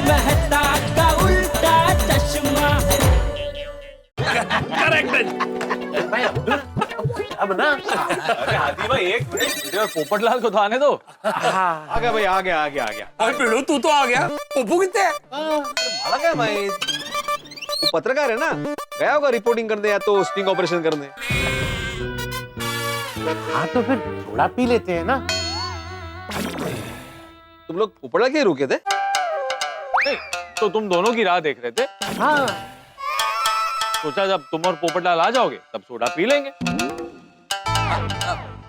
मेहता का उल्टा चश्मा। अब ना हाथी भाई एक मिनट पोपटलाल को तो आने दो। आ गया भाई, आ गया। और पिड़ू तू तो आ गया, पप्पू कितने है? आ गया भाई। तू पत्रकार है ना, गया होगा रिपोर्टिंग करने या तो स्टिंग ऑपरेशन करने। हाँ तो फिर थोड़ा पी लेते हैं ना। तुम लोग पोपटलाल के रुके थे? नहीं, तो तुम दोनों की राह देख रहे थे। हाँ सोचा जब तुम और पोपटलाल आ जाओगे तब सोडा पी लेंगे।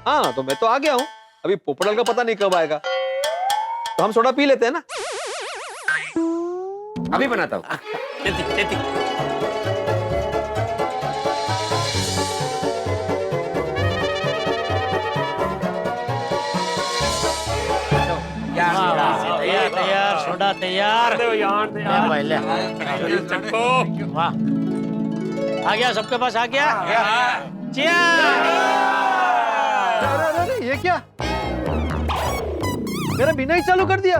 हाँ तो मैं तो आ गया हूँ, अभी पोपटलाल का पता नहीं कब आएगा, तो हम सोडा पी लेते हैं ना। अभी बनाता हूँ। खेती तैयार सोडा तैयार। ले भाई ले। वाह आ गया, सबके पास आ गया। अरे ये क्या, मेरा बिना ही चालू कर दिया।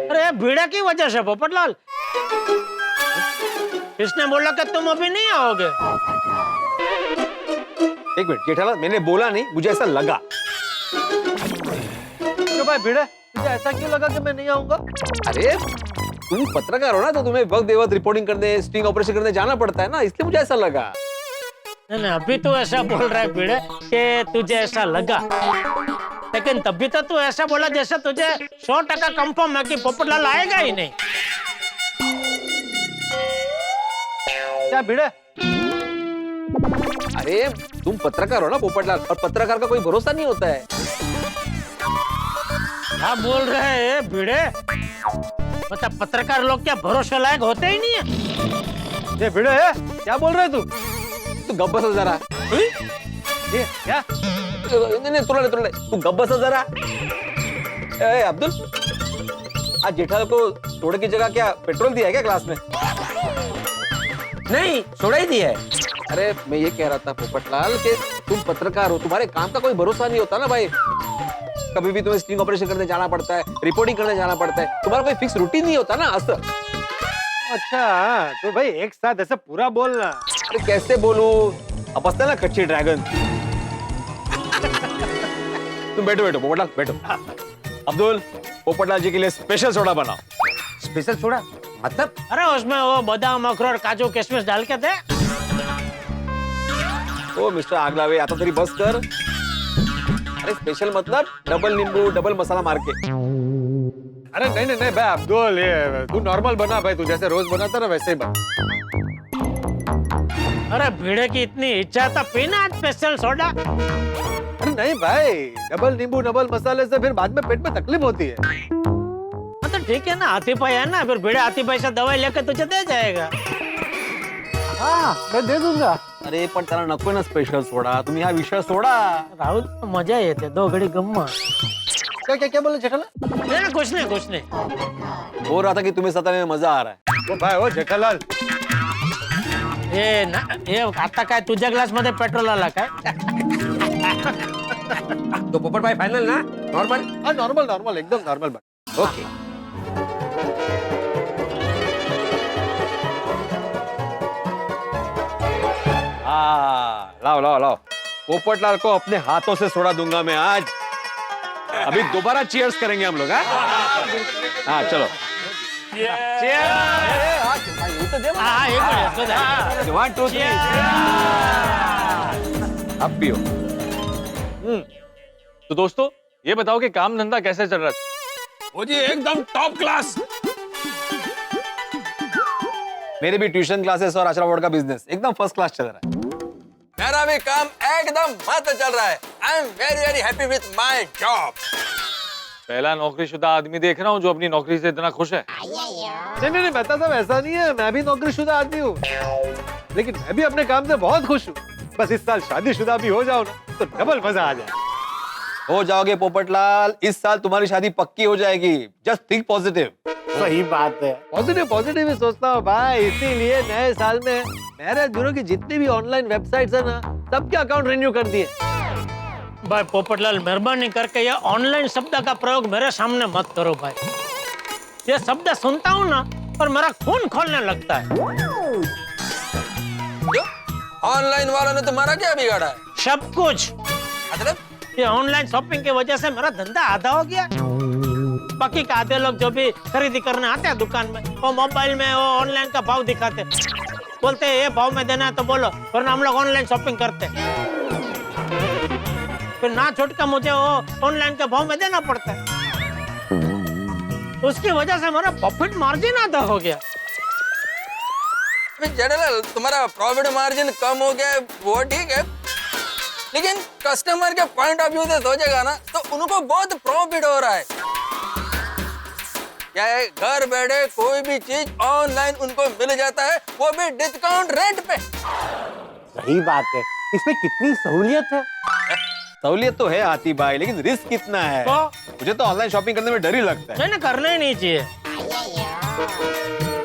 अरे बीड़े की वजह से पोपटलाल, इसने बोला कि तुम अभी नहीं आओगे। एक मिनट जेठालाल, मैंने बोला नहीं, मुझे ऐसा लगा। क्यों भाई भिड़े, मुझे ऐसा क्यों लगा कि मैं नहीं आऊंगा? अरे तुम पत्रकार हो ना, तो तुम्हें वक्त बेवक्त रिपोर्टिंग करने, स्टिंग ऑपरेशन करने जाना पड़ता है ना, इसलिए मुझे ऐसा लगा। नहीं अभी तो ऐसा बोल रहा है भिड़े कि तुझे ऐसा लगा, लेकिन तभी तो तू ऐसा बोला जैसे तुझे 100% कंफर्म है कि पोपटलाल आएगा ही नहीं। क्या भिड़े? अरे तुम पत्रकार हो ना पोपटलाल, और पत्रकार का कोई भरोसा नहीं होता है। क्या बोल रहे हैं भिड़े? मतलब पत्रकार लोग क्या भरोसे लायक होते ही नहीं है? ये भिड़े है, क्या बोल रहे तू? तू गप बस जरा। ये क्या? नहीं तुला तू गप बस जरा। ए अब्दुल, आज जेठालाल को सोडे की जगह क्या पेट्रोल दिया है क्या क्लास में? नहीं, सोडा ही दिया है। अरे मैं ये कह रहा था पोपटलाल कि तुम पत्रकार हो, तुम्हारे काम का कोई भरोसा नहीं होता ना भाई। कभी भी तुम्हें स्टिंग ऑपरेशन करने जाना पड़ता है, रिपोर्टिंग करने जाना पड़ता है, तुम्हारा कोई फिक्स रूटीन नहीं होता ना असर। अच्छा तो भाई एक साथ ऐसा पूरा बोलना। अरे कैसे बोलूं, अब हंसता है ना कच्ची ड्रैगन। तुम बैठो पोपटलाल बैठो। अब्दुल, पोपटलाल जी के लिए स्पेशल सोडा बनाओ। स्पेशल सोडा मतलब? अरे उसमें वो बादाम अखरोट काजू किशमिश डाल के दे। ओ मिस्टर आगलावे, आता तरी बस कर। अरे स्पेशल मतलब डबल नींबू डबल मसाला मार के। अरे नहीं भाई अब्दुल, ये तू नॉर्मल बना भाई, तू जैसे रोज बनाता ना वैसे ही बना। अरे भिड़े की इतनी इच्छा था पीना स्पेशल सोडा। अरे नहीं भाई, डबल नींबू डबल मसाले से फिर बाद में पेट में तकलीफ होती है। तो ठीक है ना, हाथी भाई है ना, फिर भिड़े हाथी भाई से दवाई लेकर तुझे दे जाएगा। हाँ मैं दे दूंगा। अरे पण त्याला नको ना स्पेशल सोडा, तुम्ही हा विषय सोडा। राहुल मजा येते, दो घड़ी गम्मा। क्या क्या क्या बोले जेठालाल? नहीं कुछ नहीं। बोल रहा था कि तुम्हें सताने में मजा आ रहा है। वो भाई वो जेठालाल, ये आता काय तुझ्या ग्लास मध्ये पेट्रोल आला काय? तो पोपट भाई फाइनल ना? नॉर्मल? हाँ नॉर्मल एकदम नॉर्मल। ओके। लाओ पोपटलाल को अपने हाथों से सोडा दूंगा मैं आज। अभी दोबारा चीयर्स करेंगे हम लोग। हाँ चलो वन टू थ्री। अब पियो। तो दोस्तों ये बताओ कि काम धंधा कैसे चल रहा है? वो जी एकदम टॉप क्लास। मेरे भी ट्यूशन क्लासेस और आचरा बोर्ड का बिजनेस एकदम फर्स्ट क्लास चल रहा है। मेरा भी काम एकदम मस्त चल रहा है। I am very happy with my job. पहला नौकरीशुदा आदमी देख रहा हूँ जो अपनी नौकरी से इतना खुश है। नहीं बता सब ऐसा नहीं है, मैं भी नौकरीशुदा आदमी हूँ, लेकिन मैं भी अपने काम से बहुत खुश हूँ। बस इस साल शादीशुदा भी हो जाओ ना तो डबल मजा आ जाए। हो जाओगे पोपटलाल, इस साल तुम्हारी शादी पक्की हो जाएगी। Just think positive. सही बात है। पॉजिटिव ही सोचता हूँ भाई, इसीलिए नए साल में मैरिज ब्यूरो की जितनी भी ऑनलाइन वेबसाइट्स है ना, सबके अकाउंट रिन्यू कर दिए। भाई पोपटलाल मेहरबानी करके ये ऑनलाइन शब्द का प्रयोग मेरे सामने मत करो भाई। ये शब्द सुनता हूँ ना और मेरा खून खोलने लगता है। क्यों? ऑनलाइन वालों ने तुम्हारा क्या बिगाड़ा है? सब कुछ। मतलब ये ऑनलाइन शॉपिंग की वजह से मेरा धंधा आधा हो गया। बाकी के आधे लोग जो भी खरीदी करने आते हैं दुकान में, वो मोबाइल में वो ऑनलाइन का भाव दिखाते, बोलते हैं ये भाव में देना है तो बोलो, वरना हम लोग ऑनलाइन शॉपिंग करते हैं। फिर ना छूटकर मुझे वो ऑनलाइन के भाव में देना पड़ता है। उसकी वजह से हमारा प्रॉफिट मार्जिन आधा हो गया। जनरल तुम्हारा प्रॉफिट मार्जिन कम हो गया है, वो ठीक है, लेकिन कस्टमर के पॉइंट ऑफ व्यू से सोचेगा ना तो उनको बहुत प्रॉफिट हो रहा है। क्या है, घर बैठे कोई भी चीज ऑनलाइन उनको मिल जाता है, वो भी डिस्काउंट रेट पे। सही बात है, इसमें कितनी सहूलियत है। सहूलियत तो है आती भाई, लेकिन रिस्क कितना है। तो मुझे तो ऑनलाइन शॉपिंग करने में डर ही लगता है। नहीं ना, करना ही नहीं चाहिए।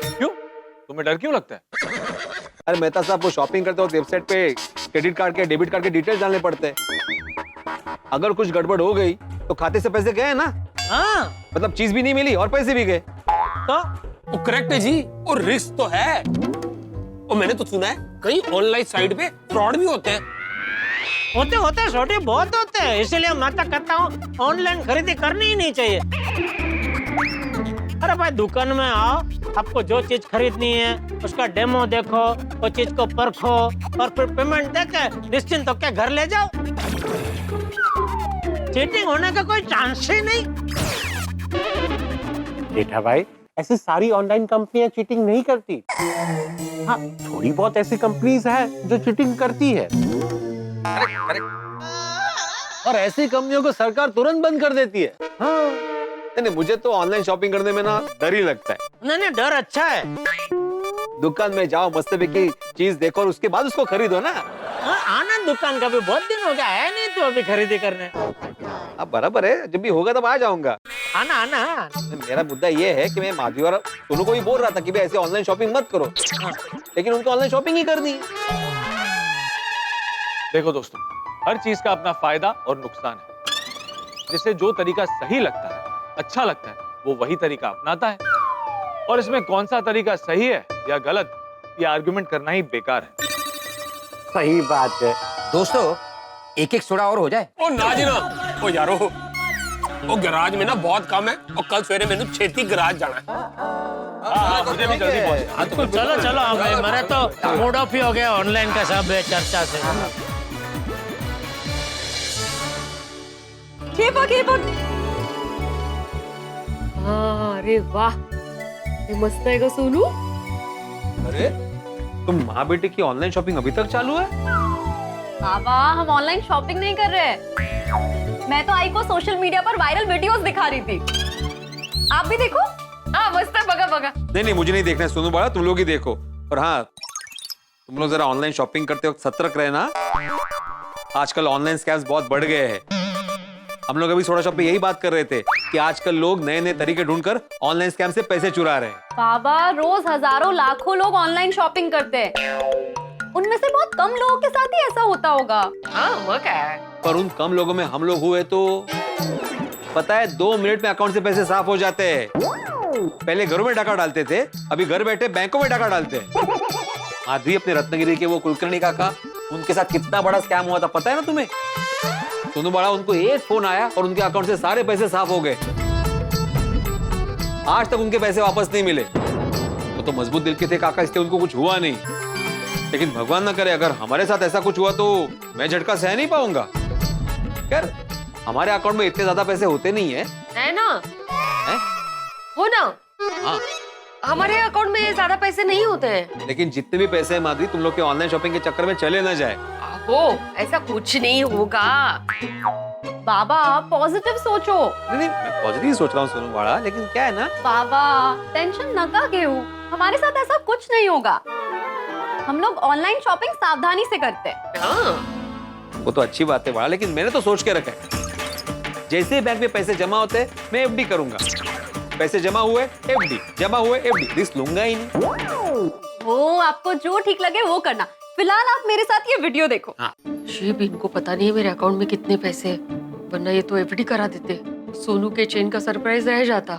क्यों? तुम्हें डर क्यों लगता है? अरे मेहता साहब, वो शॉपिंग करते वक्त वेबसाइट पे क्रेडिट कार्ड के डेबिट कार्ड के डिटेल्स डालने पड़ते हैं। अगर कुछ गड़बड़ हो गई तो खाते से पैसे गए ना। हाँ मतलब चीज भी नहीं मिली और पैसे भी गए। तो वो करेक्ट है जी, और रिस्क तो है। और मैंने तो सुना है कई ऑनलाइन साइट पे फ्रॉड भी होते हैं। होते छोटे बहुत होते हैं, इसीलिए मैं तो कहता हूँ ऑनलाइन खरीदी करनी ही नहीं चाहिए। अरे भाई दुकान में आओ, आपको जो चीज खरीदनी है उसका डेमो देखो, वो चीज को परखो और फिर पेमेंट देके निश्चिंत होकर घर ले जाओ। चीटिंग होने का कोई चांस ही नहीं। जेठा भाई, ऐसी सारी ऑनलाइन कंपनियां चीटिंग नहीं करती। हाँ, थोड़ी बहुत ऐसी कंपनीज है जो चीटिंग करती है। और ऐसी कंपनियों को सरकार तुरंत बंद कर देती है। हाँ। नहीं, मुझे तो ऑनलाइन शॉपिंग करने में ना डर ही लगता है। नहीं डर अच्छा है। दुकान में जाओ, मस्त की चीज देखो और उसके बाद उसको खरीदो ना। आना दुकान का भी बहुत दिन हो गया है नहीं तो अभी खरीदी करने। अब बराबर है, जब भी होगा तब आ जाऊंगा। आना। मेरा मुद्दा ये है कि मैं माधवी और दोनों को भी बोल रहा था कि भाई ऐसे ऑनलाइन शॉपिंग मत करो, लेकिन उनको ऑनलाइन शॉपिंग ही करनी है। देखो दोस्तों, हर चीज का अपना फायदा और नुकसान है। जिसे जो तरीका सही लगता है, अच्छा लगता है, वो वही तरीका अपनाता है। और इसमें कौन सा तरीका सही है या गलत, ये आर्गुमेंट करना ही बेकार है। सही बात है। दोस्तों, एक एक सोडा और हो जाए। ओ ना जी ना, ओ यारो, ओ गैराज में ना बहुत काम है और कल सवेरे मैंने छेती गैराज जाना है। मुझे भी जल्दी पहुंचना है। चलो भाई, मेरा तो मूड ऑफ ही हो गया ऑनलाइन का सब चर्चा से। अरे वाह, ये मस्त है सोनू। अरे तुम माँ बेटे की ऑनलाइन शॉपिंग अभी तक चालू है? बाबा, हम ऑनलाइन शॉपिंग नहीं कर रहे। मैं तो आई को सोशल मीडिया पर वायरल वीडियोस दिखा रही थी। आप भी देखो। हाँ मस्त है, बगा। नहीं, मुझे नहीं देखना है सोनू बड़ा, तुम लोग ही देखो। और हाँ, तुम लोग जरा ऑनलाइन शॉपिंग करते वक्त सतर्क रहना। आजकल ऑनलाइन स्कैम्स बहुत बढ़ गए हैं। हम लोग अभी सोडा शॉप पे यही बात कर रहे थे कि आजकल लोग नए तरीके ढूंढकर ऑनलाइन स्कैम से पैसे चुरा रहे हैं। बाबा, रोज हजारों लाखों लोग ऑनलाइन शॉपिंग करते हैं। उनमें से बहुत कम लोगों के साथ ही ऐसा होता होगा। हाँ, वो क्या है? पर उन कम लोगों में हम लोग हुए तो पता है 2 मिनट में अकाउंट से पैसे साफ हो जाते हैं। पहले घरों में डाका डालते थे, अभी घर बैठे बैंकों में डाका डालते हैं। माधवी अपने रत्नगिरी के वो कुलकर्णी काका, उनके साथ कितना बड़ा स्कैम हुआ था पता है ना तुम्हें? सोनू बड़ा, उनको एक फोन आया और उनके अकाउंट से सारे पैसे साफ हो गए। आज तक उनके पैसे वापस नहीं मिले। वो तो मजबूत दिल के थे काका, इसलिए उनको कुछ हुआ नहीं। लेकिन भगवान ना करे अगर हमारे साथ ऐसा कुछ हुआ तो मैं झटका सह नहीं पाऊंगा। खैर, हमारे अकाउंट में इतने ज्यादा पैसे होते नहीं है ना? है? हो ना? हाँ, हमारे अकाउंट में ज्यादा पैसे नहीं होते हैं। लेकिन जितने भी पैसे हैं माधवी, तुम लोग के ऑनलाइन शॉपिंग के चक्कर में चले ना जाए। वो ऐसा कुछ नहीं होगा। बाबा, पॉजिटिव सोचो। नहीं, मैं पॉजिटिव सोच रहा हूँ सोनू बड़ा, लेकिन क्या है ना, बाबा, टेंशन न का घेऊ, हमारे साथ ऐसा कुछ नहीं होगा। हम लोग ऑनलाइन शॉपिंग सावधानी से करते हैं। वो तो अच्छी बात है बड़ा, लेकिन मैंने तो सोच के रखा है जैसे ही बैंक में पैसे जमा होते हैं मैं एफडी करूंगा। पैसे जमा हुए एफडी, जमा हुए एफडी, रिस्क लूंगा ही नहीं। वो आपको जो ठीक लगे वो करना। फिलहाल आप मेरे साथ ये वीडियो देखो। शिव, इनको पता नहीं है मेरे अकाउंट में कितने पैसे हैं, वरना ये तो एफडी करा देते। सोनू के चेन का सरप्राइज रह जाता।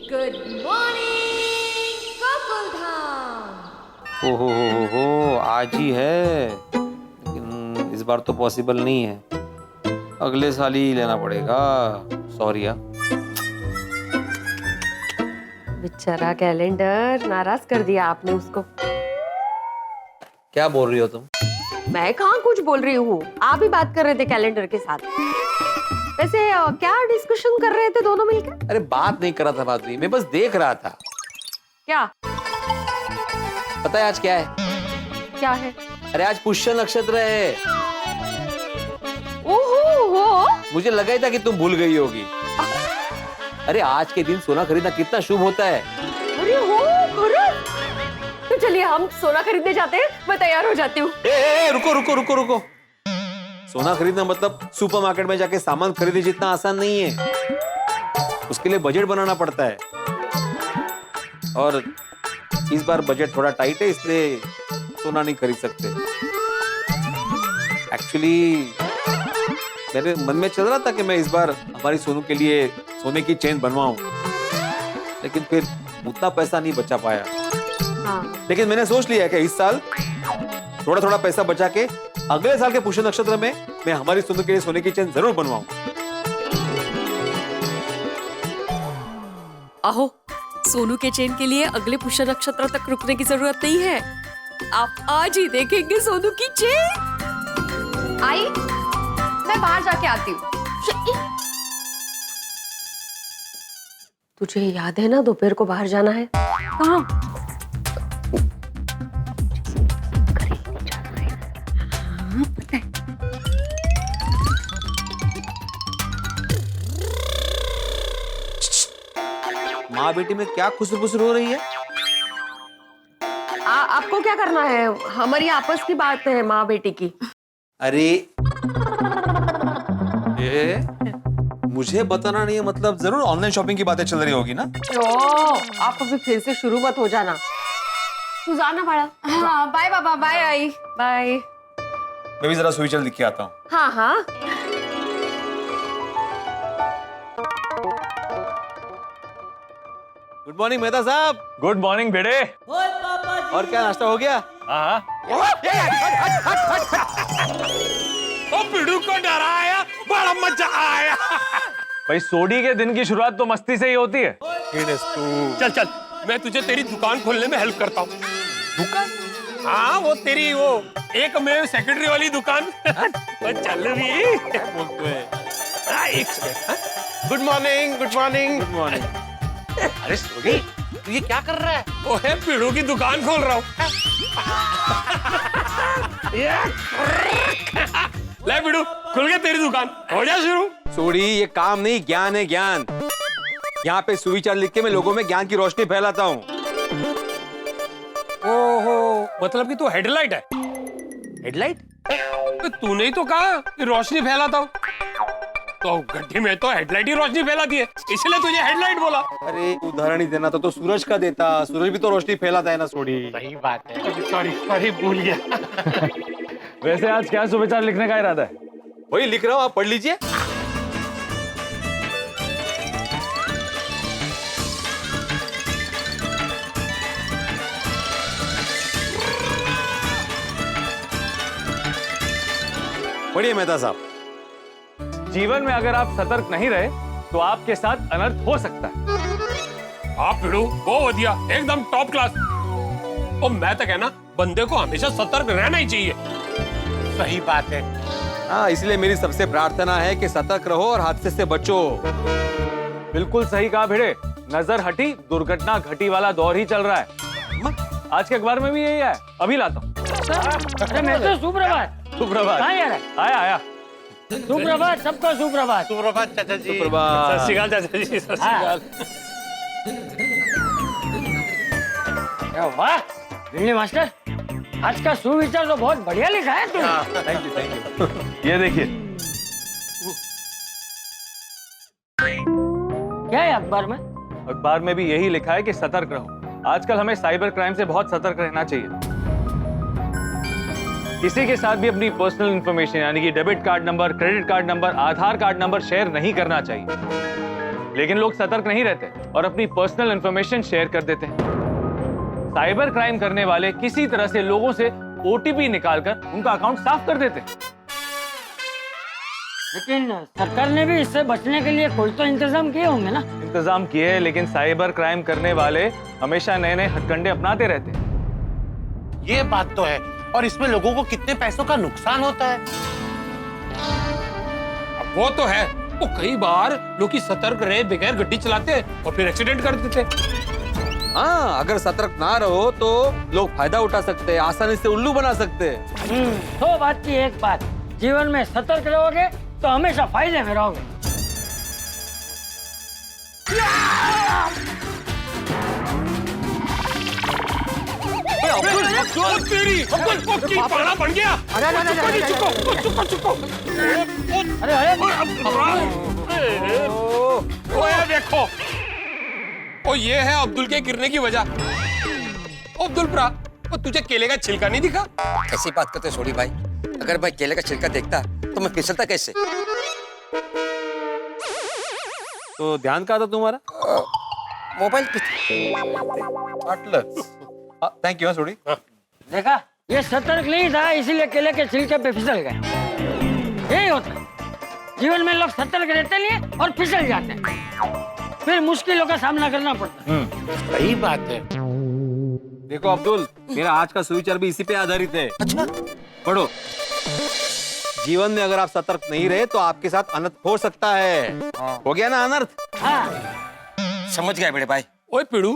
Good morning Gokuldham. ओहो आज ही है, लेकिन इस बार तो पॉसिबल नहीं है, अगले साल ही लेना पड़ेगा। सॉरी यार। बेचारा कैलेंडर, नाराज कर दिया आपने उसको। क्या बोल रही हो तुम? मैं कहाँ कुछ बोल रही हूँ, आप ही बात कर रहे थे कैलेंडर के साथ। वैसे क्या डिस्कशन कर रहे थे दोनों मिलकर? अरे बात नहीं कर रहा था माधुरी, मैं बस देख रहा था। क्या? पता है आज क्या है? क्या है? अरे आज पुष्य नक्षत्र है। ओहो हो, मुझे लगा ही था कि तुम भूल गई होगी। अरे आज के दिन सोना खरीदना कितना शुभ होता है। अरे हो खरंच? तो चलिए हम सोना खरीदने जाते हैं, मैं तैयार हो जाती हूँ। रुको रुको रुको रुको। सोना खरीदना मतलब सुपरमार्केट में जाके सामान खरीदने जितना आसान नहीं है, उसके लिए बजट बनाना पड़ता है। और इस बार बजट थोड़ा टाइट है, इसलिए सोना नहीं खरीद सकते। एक्चुअली मेरे मन में चल रहा था कि मैं इस बार हमारी सोनू के लिए सोने की चेन बनवाऊं, लेकिन फिर उतना पैसा नहीं बचा पाया। हाँ। लेकिन मैंने सोच लिया कि इस साल थोड़ा थोड़ा पैसा बचा के अगले साल के पुष्य नक्षत्र में मैं हमारी सोनू के लिए सोने की चेन जरूर बनवाऊं। आहो, सोनू के चेन के लिए अगले पुष्य नक्षत्र तक रुकने की जरूरत नहीं है, आप आज ही देखेंगे सोनू की चेन। आई, मैं बाहर जाके आती हूँ। तुझे याद है ना दोपहर को बाहर जाना है? कहाँ? माँ बेटी में क्या खुसर फुसर हो रही है? आपको क्या करना है? हमारी आपस की बात है माँ बेटी की। अरे मुझे बताना नहीं है मतलब जरूर ऑनलाइन शॉपिंग की बातें चल रही होगी ना? आप अभी फिर से शुरू मत हो जाना। तू जाना बड़ा। हाँ, बाय बाबा, बाय आई। बाय। मैं भी जरा सुई चल दिख के आता हूँ। हाँ हाँ। गुड मॉर्निंग मेहता साहब। गुड मॉर्निंग बेटे। और क्या नाश्ता हो गया? हाँ। ओ पिड़ू को डराया, बड़ा मजा आया। भाई सोडी के दिन की शुरुआत तो मस्ती से ही होती है। चल चल, मैं तुझे तेरी दुकान खोलने में हेल्प करता हूँ। दुकान? हाँ, वो तेरी वो एक में सेक्रेटरी वाली दुकान। वो चल रही। एक second. Good morning, good morning, good morning. अरे सोडी, तू ये क्या कर रहा है? वो है पिड़ू की दुकान खोल रहा हूँ। ले पिड़ू, खुल गया तेरी दुकान, हो जा शुरू। सोडी, ये काम नहीं, ज्ञान है ज्ञान। यहाँ पे सुविचार लिख के मैं लोगों में ज्ञान की रोशनी फैलाता हूँ। ओहो, मतलब कि तू हेडलाइट है? हेडलाइट? तो तूने ही तो कहा कि रोशनी फैलाता हूँ, तो गड्ढे में तो हेडलाइट ही रोशनी फैलाती है, इसलिए तुझे हेडलाइट बोला। अरे उदाहरण ही देना तो सूरज का देता, सूरज भी तो रोशनी फैलाता है ना सोडी। सही बात है, सॉरी सॉरी भूल गया। वैसे आज क्या सुविचार लिखने का इरादा है? वही लिख रहा हूँ, आप पढ़ लीजिए। पढ़िए मेहता साहब। जीवन में अगर आप सतर्क नहीं रहे तो आपके साथ अनर्थ हो सकता है। आप भिड़ू वो वधिया, एकदम टॉप क्लास। और मैं तो कहना बंदे को हमेशा सतर्क रहना ही चाहिए। सही बात है। हाँ, इसलिए मेरी सबसे प्रार्थना है कि सतर्क रहो और हादसे से बचो। बिल्कुल सही कहा भिड़े, नजर हटी दुर्घटना घटी वाला दौर ही चल रहा है। आज के अखबार में भी यही है, अभी लाता हूँ। सुप्रभात। सुप्रभात। आया आया। सुप्रभात, सबको सुप्रभात। सुप्रभात चाचा जी। सुप्रभात। सत श्री अकाल चाचा जी, सत श्री अकाल। वाह भिड़े मास्टर, आज का सुविचार तो बहुत बढ़िया लिखा है तुमने। Thank you thank you. ये देखिए। क्या है अखबार में? अखबार में भी यही लिखा है कि सतर्क रहो। आजकल हमें साइबर क्राइम से बहुत सतर्क रहना चाहिए। किसी के साथ भी अपनी पर्सनल इंफॉर्मेशन यानी कि debit card number, credit card number, Aadhaar card number share नहीं करना चाहिए। लेकिन लोग सतर्क नहीं रहते और अपनी पर्सनल इंफॉर्मेशन शेयर कर देते हैं। साइबर क्राइम करने वाले किसी तरह से लोगों से ओटीपी निकालकर उनका अकाउंट साफ कर देते हैं। लेकिन सरकार ने भी इससे बचने के लिए कोई तो इंतजाम किए होंगे ना? इंतजाम किए, लेकिन साइबर क्राइम करने वाले हमेशा नए नए हथकंडे अपनाते रहते हैं। ये बात तो है, और इसमें लोगों को कितने पैसों का नुकसान होता है। अब वो तो है, वो कई बार लोग की सतर्क रहे बगैर गड्डी चलाते हैं और फिर एक्सीडेंट कर देते हैं। हाँ, अगर सतर्क ना रहो तो लोग फायदा उठा सकते हैं, आसानी से उल्लू बना सकते हैं। तो बात की एक बात, जीवन में सतर्क रहोगे तो हमेशा फायदे में रहोगे। तेरी पाला बन गया। अरे देखो, ओ ये है अब्दुल के गिरने की वजह। अब्दुल प्रा, वो तुझे केले का छिलका नहीं दिखा? ऐसी बात करते छोड़ी भाई, अगर मैं केले का छिलका देखता तो मैं फिसलता कैसे? तो ध्यान कहाँ था तुम्हारा? मोबाइल पे। थैंक यू सोडी। देखा, ये सतर्क नहीं था इसीलिए केले के छिलके पे फिसल गए। यही होता है, जीवन में लोग सतर्क रहते नहीं और फिसल जाते हैं, फिर मुश्किलों का सामना करना पड़ता है। सही बात है। देखो अब्दुल, मेरा आज का सुविचार भी इसी पे आधारित है। अच्छा, पढ़ो। जीवन में अगर आप सतर्क नहीं रहे तो आपके साथ अनर्थ हो सकता है। हो गया ना अनर्थ? हाँ, समझ गए बड़े भाई। ओए पिड़ू,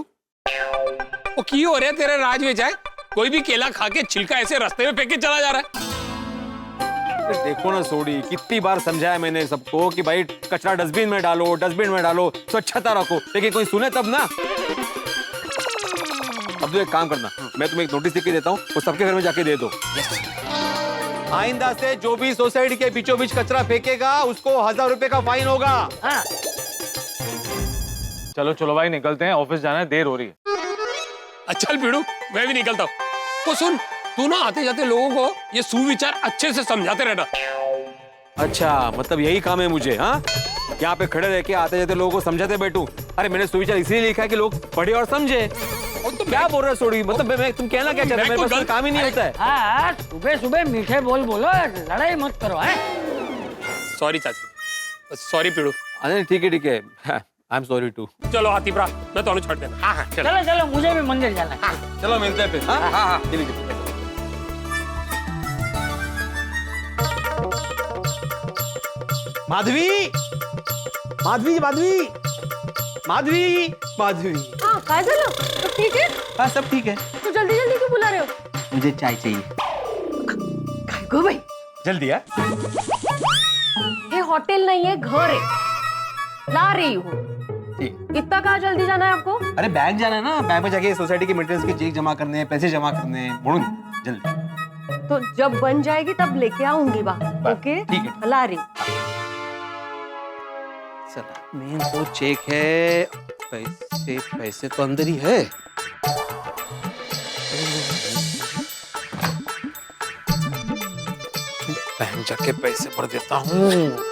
वो की हो रहा है तेरे राज में जाए? कोई भी केला खा के छिलका ऐसे रास्ते में फेंक के चला जा रहा है। देखो ना सोडी, कितनी बार समझाया मैंने सबको कि भाई कचरा डस्टबिन में डालो, डस्टबिन में डालो, स्वच्छता रखो, लेकिन कोई सुने तब ना। अब तो एक काम करना, मैं तुम्हें एक नोटिस लिख के देता हूँ, वो सबके घर में जाके दे दो। आइंदा से जो भी सोसाइटी के बीचों बीच कचरा फेंकेगा उसको 1000 रुपए का फाइन होगा। हाँ। चलो चलो भाई, निकलते हैं, ऑफिस जाना है, देर हो रही है। चल पिड़ू, मैं भी निकलता हूँ। तो सुन, तू ना आते जाते लोगों को ये सुविचार अच्छे से समझाते रहना। अच्छा, मतलब यही काम है मुझे? हाँ, यहाँ पे खड़े रह के आते जाते लोगों को समझाते बैठू? अरे मैंने सुविचार इसलिए लिखा है कि लोग पढ़े और समझे। तो क्या बोल रहे सोडी, मतलब मैं तुम कहना क्या चाहते हो? मेरे पास काम ही नहीं होता है। हाँ, सुबह सुबह मीठे बोल बोलो, लड़ाई मत करो। है सॉरी चाची, सॉरी पिड़ू। अरे ठीक है, आई एम सॉरी टू। चलो हाथी प्रा, मैं तो छोड़ देना। हाँ, चलो चलो, मुझे भी मंदिर जाना है। चलो मिलते हैं फिर। हाँ, माधवी, माधवी, माधवी, माधवी, माधवी। हाँ, काय झालं? तो ठीक है? हाँ, सब ठीक है। तो जल्दी जल्दी क्यों बुला रहे हो? मुझे चाय चाहिए। काय गो भाई, जल्दी है। ये होटल नहीं है, घर है, ला रही हूँ। इतना कहाँ जल्दी जाना है आपको? अरे बैंक जाना है ना, बैंक में जाके सोसाइटी के मेंटेनेंस के चेक जमा करने हैं, पैसे जमा करने हैं, बोलूं जल्दी। तो जब बन जाएगी तब लेके आऊंगी वहाँ। ओके, ठीक है। ला रही। चला, मेन तो चेक है, पैसे पैसे तो अंदर ही है। बैंक जाके पैसे भर देता हूँ।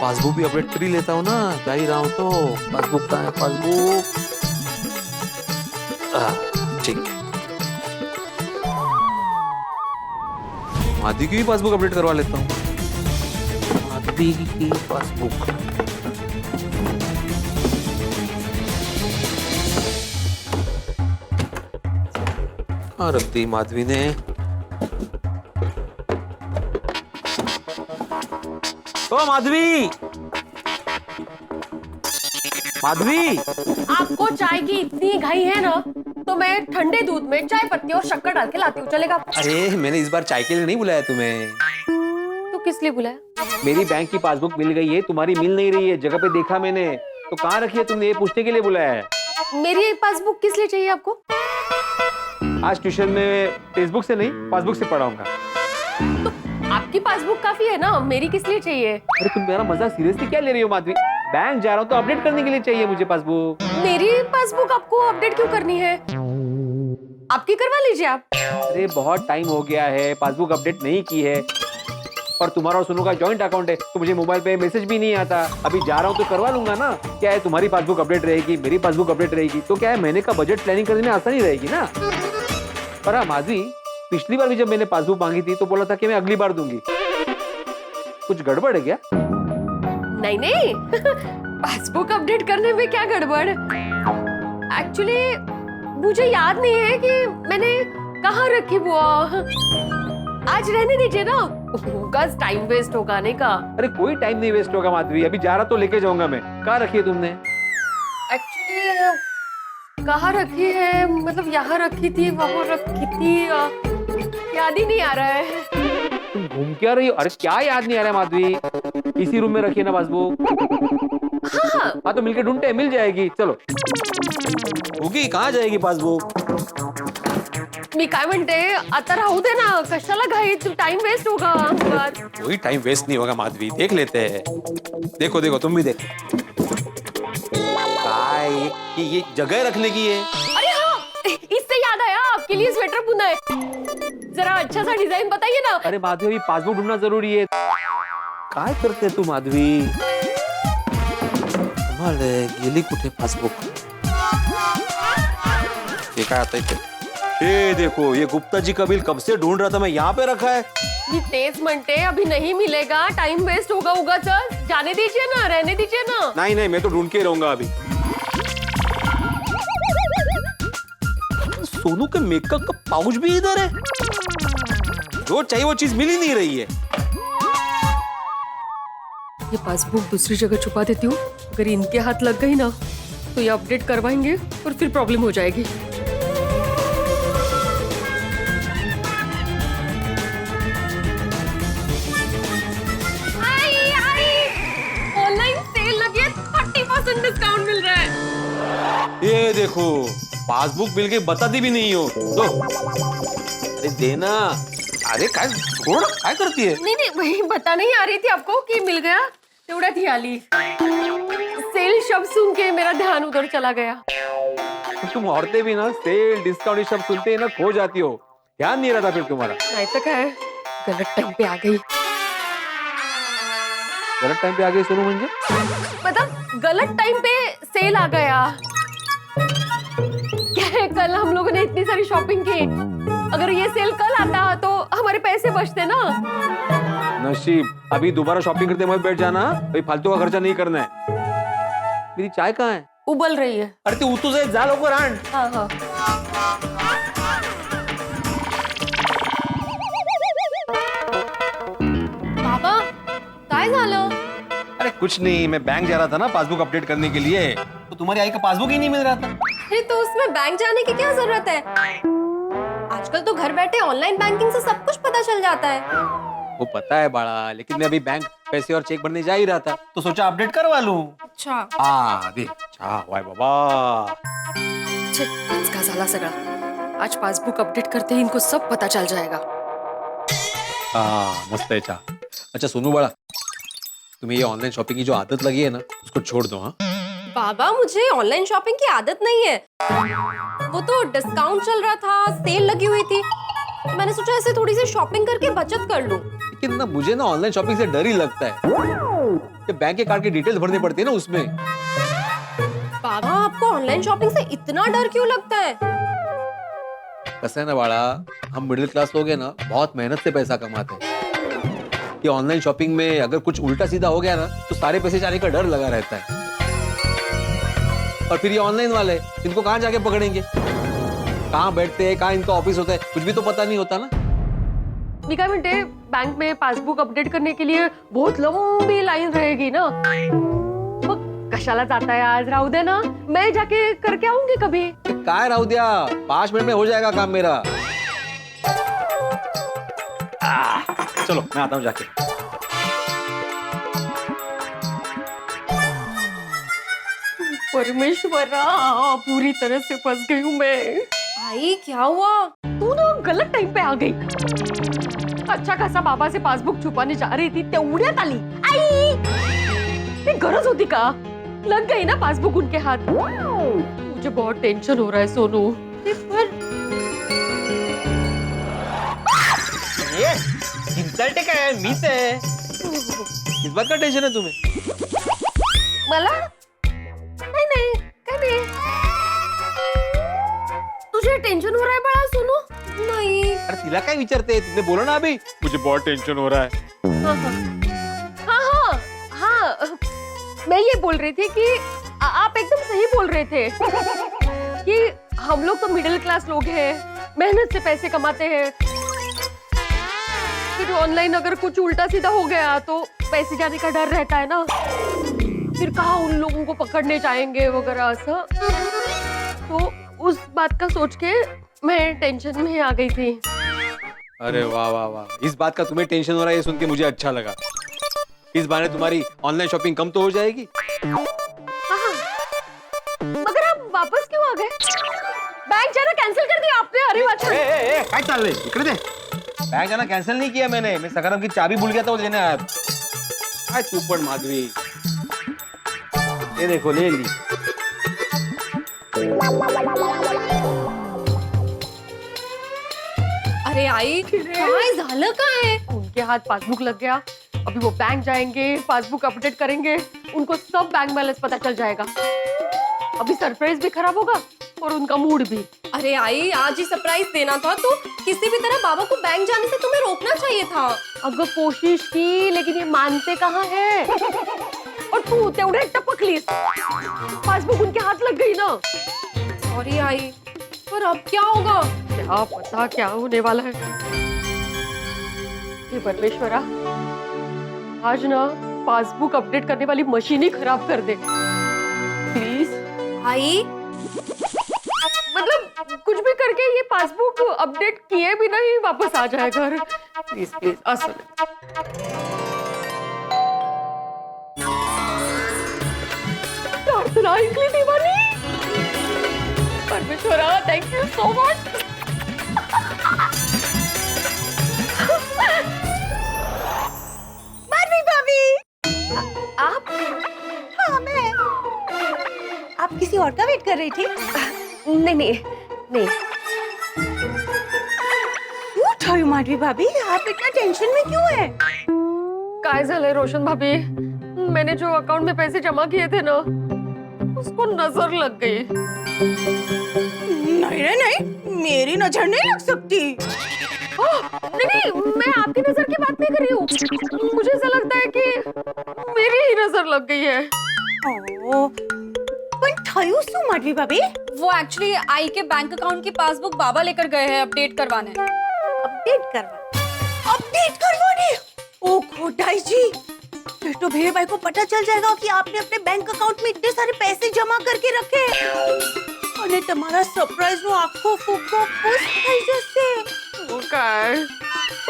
पासबुक भी अपडेट कर ही लेता हूँ ना, जा ही रहा हूँ तो। पासबुक कहाँ है? पासबुक, ठीक है। माधवी की भी पासबुक अपडेट करवा लेता हूँ। माधवी की पासबुक, कहाँ रख दी माधवी ने? ओ माधवी, माधवी, आपको चाय की इतनी घाई है ना, तो मैं ठंडे दूध में चाय पत्ती और शक्कर डाल के लाती हूँ, चलेगा? अरे मैंने इस बार चाय के लिए नहीं बुलाया तुम्हें। तो किस लिए बुलाया? मेरी बैंक की पासबुक मिल गई है, तुम्हारी मिल नहीं रही है, जगह पे देखा मैंने, तो कहाँ रखी है तुमने, ये पूछने के लिए बुलाया है। मेरी पासबुक किस लिए चाहिए आपको? आज ट्यूशन में फेसबुक से नहीं, पासबुक से पढ़ाऊंगा। तो आपकी पासबुक काफी है ना, मेरी किस लिए चाहिए? अरे तुम मेरा मजाक सीरियसली क्या ले रही हो माधवी? बैंक जा रहा हूँ तो अपडेट करने के लिए चाहिए मुझे पासबुक। मेरी पासबुक आपको अपडेट क्यों करनी है? आपकी करवा लीजिए आप। अरे बहुत टाइम हो गया है, पासबुक अपडेट नहीं की है, और तुम्हारा और सोनू का जॉइंट अकाउंट है तो मुझे मोबाइल पे मैसेज भी नहीं आता। अभी जा रहा हूँ तो करवा लूंगा ना। क्या है, तुम्हारी पासबुक अपडेट रहेगी, मेरी पासबुक अपडेट रहेगी, तो क्या है महीने का बजट प्लानिंग करने में आसानी रहेगी ना। पर हाँ माधवी, पिछली बार भी जब मैंने पासबुक मांगी थी तो बोला था कि मैं अगली बार दूंगी। कुछ गड़बड़ है क्या? नहीं नहीं पासबुक अपडेट करने में क्या गड़बड़? एक्चुअली मुझे याद नहीं है कि मैंने कहाँ रखी वो। आज रहने दीजिए ना, टाइम वेस्ट होगा आने का। अरे कोई टाइम नहीं वेस्ट होगा माधवी, अभी जा रहा तो लेके जाऊंगा मैं। कहाँ रखी है तुमने? एक्चुअली कहाँ रखी है, मतलब यहाँ रखी थी, वहाँ रखी थी, याद ही नहीं आ रहा है। तुम घूम क्या रही हो? अरे क्या याद नहीं आ रहा है माधवी? इसी रूम में रखी है ना पासबुक? हाँ तो मिलके ढूंढते हैं, मिल जाएगी। चलो। होगी कहाँ जाएगी पासबुक? मी काय म्हणते, आता राहू दे ना, कशाला घाई, टाइम वेस्ट होगा। कोई टाइम वेस्ट नहीं होगा माधवी, देख लेते हैं। देखो देखो तुम भी देखो। ये जगह रखने की है। अरे हाँ, इससे याद आया, आपके लिए स्वेटर बुना है, जरा अच्छा सा डिजाइन बताइए ना। अरे माधवी, पासबुक ढूंढना जरूरी है। काय करते तू माधवी? गेली कुठे पासबुक? ये काय आता इथे? ये देखो, ये गुप्ता जी का बिल कब से ढूंढ रहा था मैं, यहाँ पे रखा है। ये तेज म्हणते अभी नहीं मिलेगा, टाइम वेस्ट होगा उगाच, जाने दीजिए ना, रहने दीजिए ना। नहीं नहीं, मैं तो ढूंढ के रहूंगा अभी। सोनू के मेकअप का पाउच भी इधर है। जो चाहिए वो चीज मिल ही नहीं रही है। ये पासबुक दूसरी जगह छुपा देती हूँ, अगर इनके हाथ लग गई ना तो ये अपडेट करवाएंगे और फिर प्रॉब्लम हो जाएगी। ऑनलाइन सेल लगी है, 30% डिस्काउंट मिल रहा है। ये देखो, पासबुक मिल गई, बताती भी नहीं हो तो। अरे देना। अरे काय छोड़, काय करती है? नहीं नहीं, वही बता नहीं आ रही थी आपको कि मिल गया, तेवढ्यात ही आली। सेल शब्द सुन के मेरा ध्यान उधर चला गया। तुम औरतें भी ना सेल डिस्काउंट शब्द सुनते ही ना खो जाती हो, ध्यान नहीं रहता फिर तुम्हारा। नहीं तो क्या है, गलत टाइम पे आ गई। गलत टाइम पे आ गई सोनू म्हणजे? मतलब गलत टाइम पे सेल आ गया। क्या है, कल हम लोगों ने इतनी सारी शॉपिंग की, अगर ये सेल कल आता तो हमारे पैसे बचते ना। नसीब, अभी दोबारा शॉपिंग करते मत बैठ जाना, भाई फालतू का खर्चा नहीं करना है। मेरी चाय कहाँ है? उबल रही है। अरे तू तुझे जा लवकर आण। हाँ हाँ। बाबा काय झालं? अरे कुछ नहीं, मैं बैंक जा रहा था ना पासबुक अपडेट करने के लिए, तो तुम्हारी आई का पासबुक ही नहीं मिल रहा था। अरे तो उसमें बैंक जाने की क्या जरूरत है? आजकल तो घर बैठे ऑनलाइन बैंकिंग से सब कुछ पता चल जाता है। वो पता है बाळा, लेकिन मैं अभी बैंक पैसे और चेक भरने जा ही रहा था, तो सोचा अपडेट करवा लूं। अच्छा। दे अच्छा वाय बाबा। आज का झाला सगळा, आज पासबुक अपडेट करते ही इनको सब पता चल जाएगा। मस्त है चहा। अच्छा सोनू बाळा, तुम्हें ये ऑनलाइन शॉपिंग की जो आदत लगी है ना, उसको छोड़ दो। हाँ बाबा, मुझे ऑनलाइन शॉपिंग की आदत नहीं है, वो तो डिस्काउंट चल रहा था, सेल लगी हुई थी, मैंने सोचा ऐसे थोड़ी सी शॉपिंग करके बचत कर लूं। लेकिन ना मुझे ना ऑनलाइन शॉपिंग से डर ही लगता है, कि बैंक के कार्ड की डिटेल्स भरनी पड़ती है ना उसमें। बाबा, आपको ऑनलाइन शॉपिंग से इतना डर क्यों लगता है? कैसा है ना बाड़ा, हम मिडिल क्लास लोग हैं ना, बहुत मेहनत से पैसा कमाते हैं। ये ऑनलाइन शॉपिंग में अगर कुछ उल्टा सीधा हो गया ना, तो सारे पैसे जाने का डर लगा रहता है। और फिर ये ऑनलाइन वाले, इनको कहाँ जाके पकड़ेंगे, कहाँ बैठते हैं, कहाँ इनका ऑफिस होता है, कुछ भी तो पता नहीं होता ना। मी काय म्हणते, बैंक में पासबुक अपडेट करने के लिए बहुत लंबी लाइन रहेगी ना, मग कशाला जाता है, आज राहू दे ना, मैं जाके करके आऊंगी कभी। काय राहू दिया, 5 मिनट में हो जाएगा काम मेरा। चलो मैं आता हूँ जाके। परमेश्वरा, पूरी तरह से फंस गई हूँ मैं। आई क्या हुआ? तू ना गलत टाइम पे आ गई। अच्छा खासा बाबा से पासबुक छुपाने जा रही थी, तेवढ्यात आली आई। ये गरज होती का? लग गई ना पासबुक उनके हाथ। मुझे बहुत टेंशन हो रहा है सोनू। ये इंसल्ट काय मीच आहे। किस बात का टेंशन है तुम्हें? मला नहीं नहीं काही नाही। तुझे टेंशन हो रहा है बड़ा सोनू? नहीं। अरे तिला काय विचारते? तुमने बोला ना अभी मुझे बहुत टेंशन हो रहा है। हाँ, मैं ये बोल रही थी कि आप एकदम सही बोल रहे थे कि हम लोग तो मिडिल क्लास लोग हैं, मेहनत से पैसे कमाते हैं। फिर ऑनलाइन अगर कुछ उल्टा सीधा हो गया तो पैसे जाने का डर रहता है ना, फिर कहाँ उन लोगों को पकड़ने जाएंगे वगैरह ऐसा। तो उस बात का सोच के मैं टेंशन में आ गई थी। अरे वाह वाह वाह, इस बात का तुम्हें टेंशन हो रहा है ये सुन के मुझे अच्छा लगा। इस बहाने तुम्हारी ऑनलाइन शॉपिंग कम तो हो जाएगी। हाँ, मगर आप वापस क्यों आ गए? बैंक जाना कैंसिल कर दिया आपने? अरे वाचा काय चाललंय? इकडे दे। बैंक जाना कैंसिल नहीं किया मैंने, मैं सखाराम की चाबी भूल गया था वो लेने आया। काय तू पण माधवी, ये देखो ले ली। अरे आई काय झालं काय? उनके हाथ पासबुक लग गया। अभी वो बैंक जाएंगे, पासबुक अपडेट करेंगे, उनको सब बैंक बैलेंस पता चल जाएगा। अभी सरप्राइज भी खराब होगा और उनका मूड भी। अरे आई आज ही सरप्राइज देना था तो किसी भी तरह बाबा को बैंक जाने से तुम्हें रोकना चाहिए था। अगर कोशिश की लेकिन ये मानते कहाँ है। और तू तेवढे टपकलीस, पासबुक उनके हाथ लग गई ना। सॉरी आई, पर अब क्या होगा? क्या पता क्या होने वाला है। हे परमेश्वरा, आज ना पासबुक अपडेट करने वाली मशीन ही खराब कर दे प्लीज। आई मतलब कुछ भी करके ये पासबुक अपडेट किए बिना ही वापस आ जाए घर। प्लीज प्लीज असर। प्रार्थना ऐकली देवानी। परमेश्वरा thank you so much. Madhavi भाभी, आप? हाँ मैं। आप किसी और का वेट कर रही थी? नहीं नहीं नहीं। क्यों ठायू माधवी भाभी, आप इतना टेंशन में क्यों है? काय झालंय रोशन भाभी, मैंने जो अकाउंट में पैसे जमा किए थे ना उसको नजर लग गई। नहीं नहीं नहीं, मेरी नजर नहीं लग सकती। नहीं नहीं, मैं आपकी नजर की बात नहीं कर रही हूँ। मुझे ऐसा लगता है कि मेरी ही नजर लग गई है। पर ठायू सु माधवी भाभी? वो एक्चुअली आई के बैंक अकाउंट की पासबुक बाबा लेकर गए हैं अपडेट करवाने। अपडेट करवाने? ओ खोटाई जी, फिर तो भेड़ भाई को पता चल जाएगा कि आपने अपने बैंक अकाउंट में इतने सारे पैसे जमा करके रखे। और तुम्हारा सरप्राइज वो आंखों फूको खुश है जैसे। वो काय?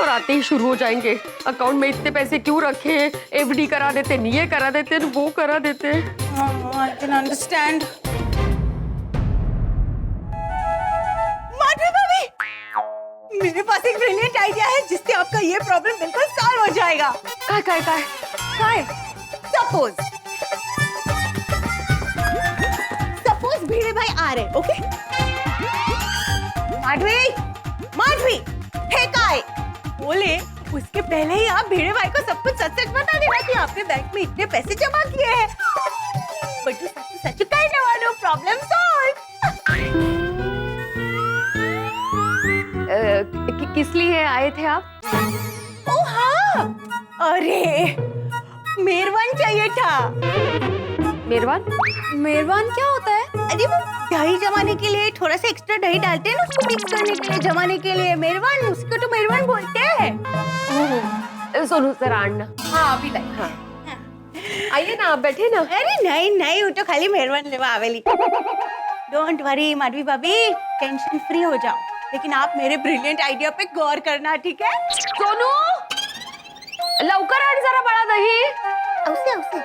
और आते ही शुरू हो जाएंगे, अकाउंट में इतने पैसे क्यों रखे, एफडी करा देते, ये करा देते, वो करा देते। I can understand. माधवी भाभी, मेरे पास एक ब्रिलियंट आइडिया है जिससे आपका ये प्रॉब्लम बिल्कुल सॉल्व हो जाएगा। काय काय काय काय? सपोज भिड़े भाई आ रहे, ओके? माधवी, हे काय? बोले उसके पहले ही आप भिड़े भाई को सब कुछ सच सच बता देना कि आपने बैंक में इतने पैसे जमा किए हैं। बट सच कहने वालों, प्रॉब्लम सॉल्व। किस लिए आए थे आप? ओ हाँ, अरे मेहरबान चाहिए था। मेहरबान? मेहरबान क्या होता है? अरे वो दही जमाने के लिए थोड़ा सा एक्स्ट्रा दही डालते हैं ना, उसको मिक्स करने के लिए, जमाने के लिए। मेहरबान, उसको तो मेहरबान बोलते हैं। सोनू जरा आणना। हाँ अभी लाई। हाँ आइए ना, आप बैठे ना। अरे नहीं नहीं, वो तो खाली मेहरबान लेवा आवेली। डोंट वरी माधवी भाभी, टेंशन फ्री हो जाओ। लेकिन आप मेरे ब्रिलियंट आइडिया पे गौर करना, ठीक है? सोनू लवकर आण जरा बाळा दही। औसे औसे।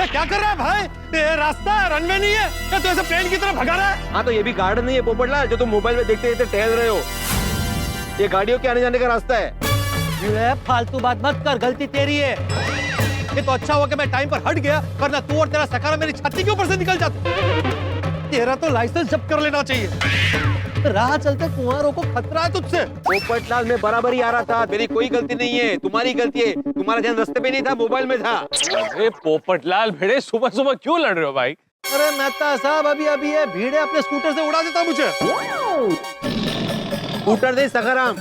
क्या कर रहा है भाई? ये रास्ता है, रनवे नहीं है। क्या तू ऐसे प्लेन की तरह भगा रहा है? हाँ तो ये भी गार्डन नहीं है पोपटलाल जो तुम मोबाइल में देखते देखते टहल रहे हो। ये गाड़ियों के आने जाने का रास्ता है। फालतू बात मत कर, गलती तेरी है। ये तो अच्छा हुआ कि मैं टाइम पर हट गया, वरना तू और तेरा सखारा मेरी छाती के ऊपर से निकल जाता। तेरा तो लाइसेंस जब्त कर लेना चाहिए। राह चलते कुंवारों को खतरा है तुझसे। पोपटलाल मैं बराबर ही आ रहा था, मेरी कोई गलती नहीं है, तुम्हारी गलती है। तुम्हारा ध्यान रास्ते पे नहीं था, मोबाइल में था। अरे पोपटलाल भिड़े सुबह सुबह क्यों लड़ रहे हो भाई? अरे मेहता साहब, अभी ये भीड़े अपने स्कूटर से उड़ा देता मुझे। स्कूटर दे सखाराम।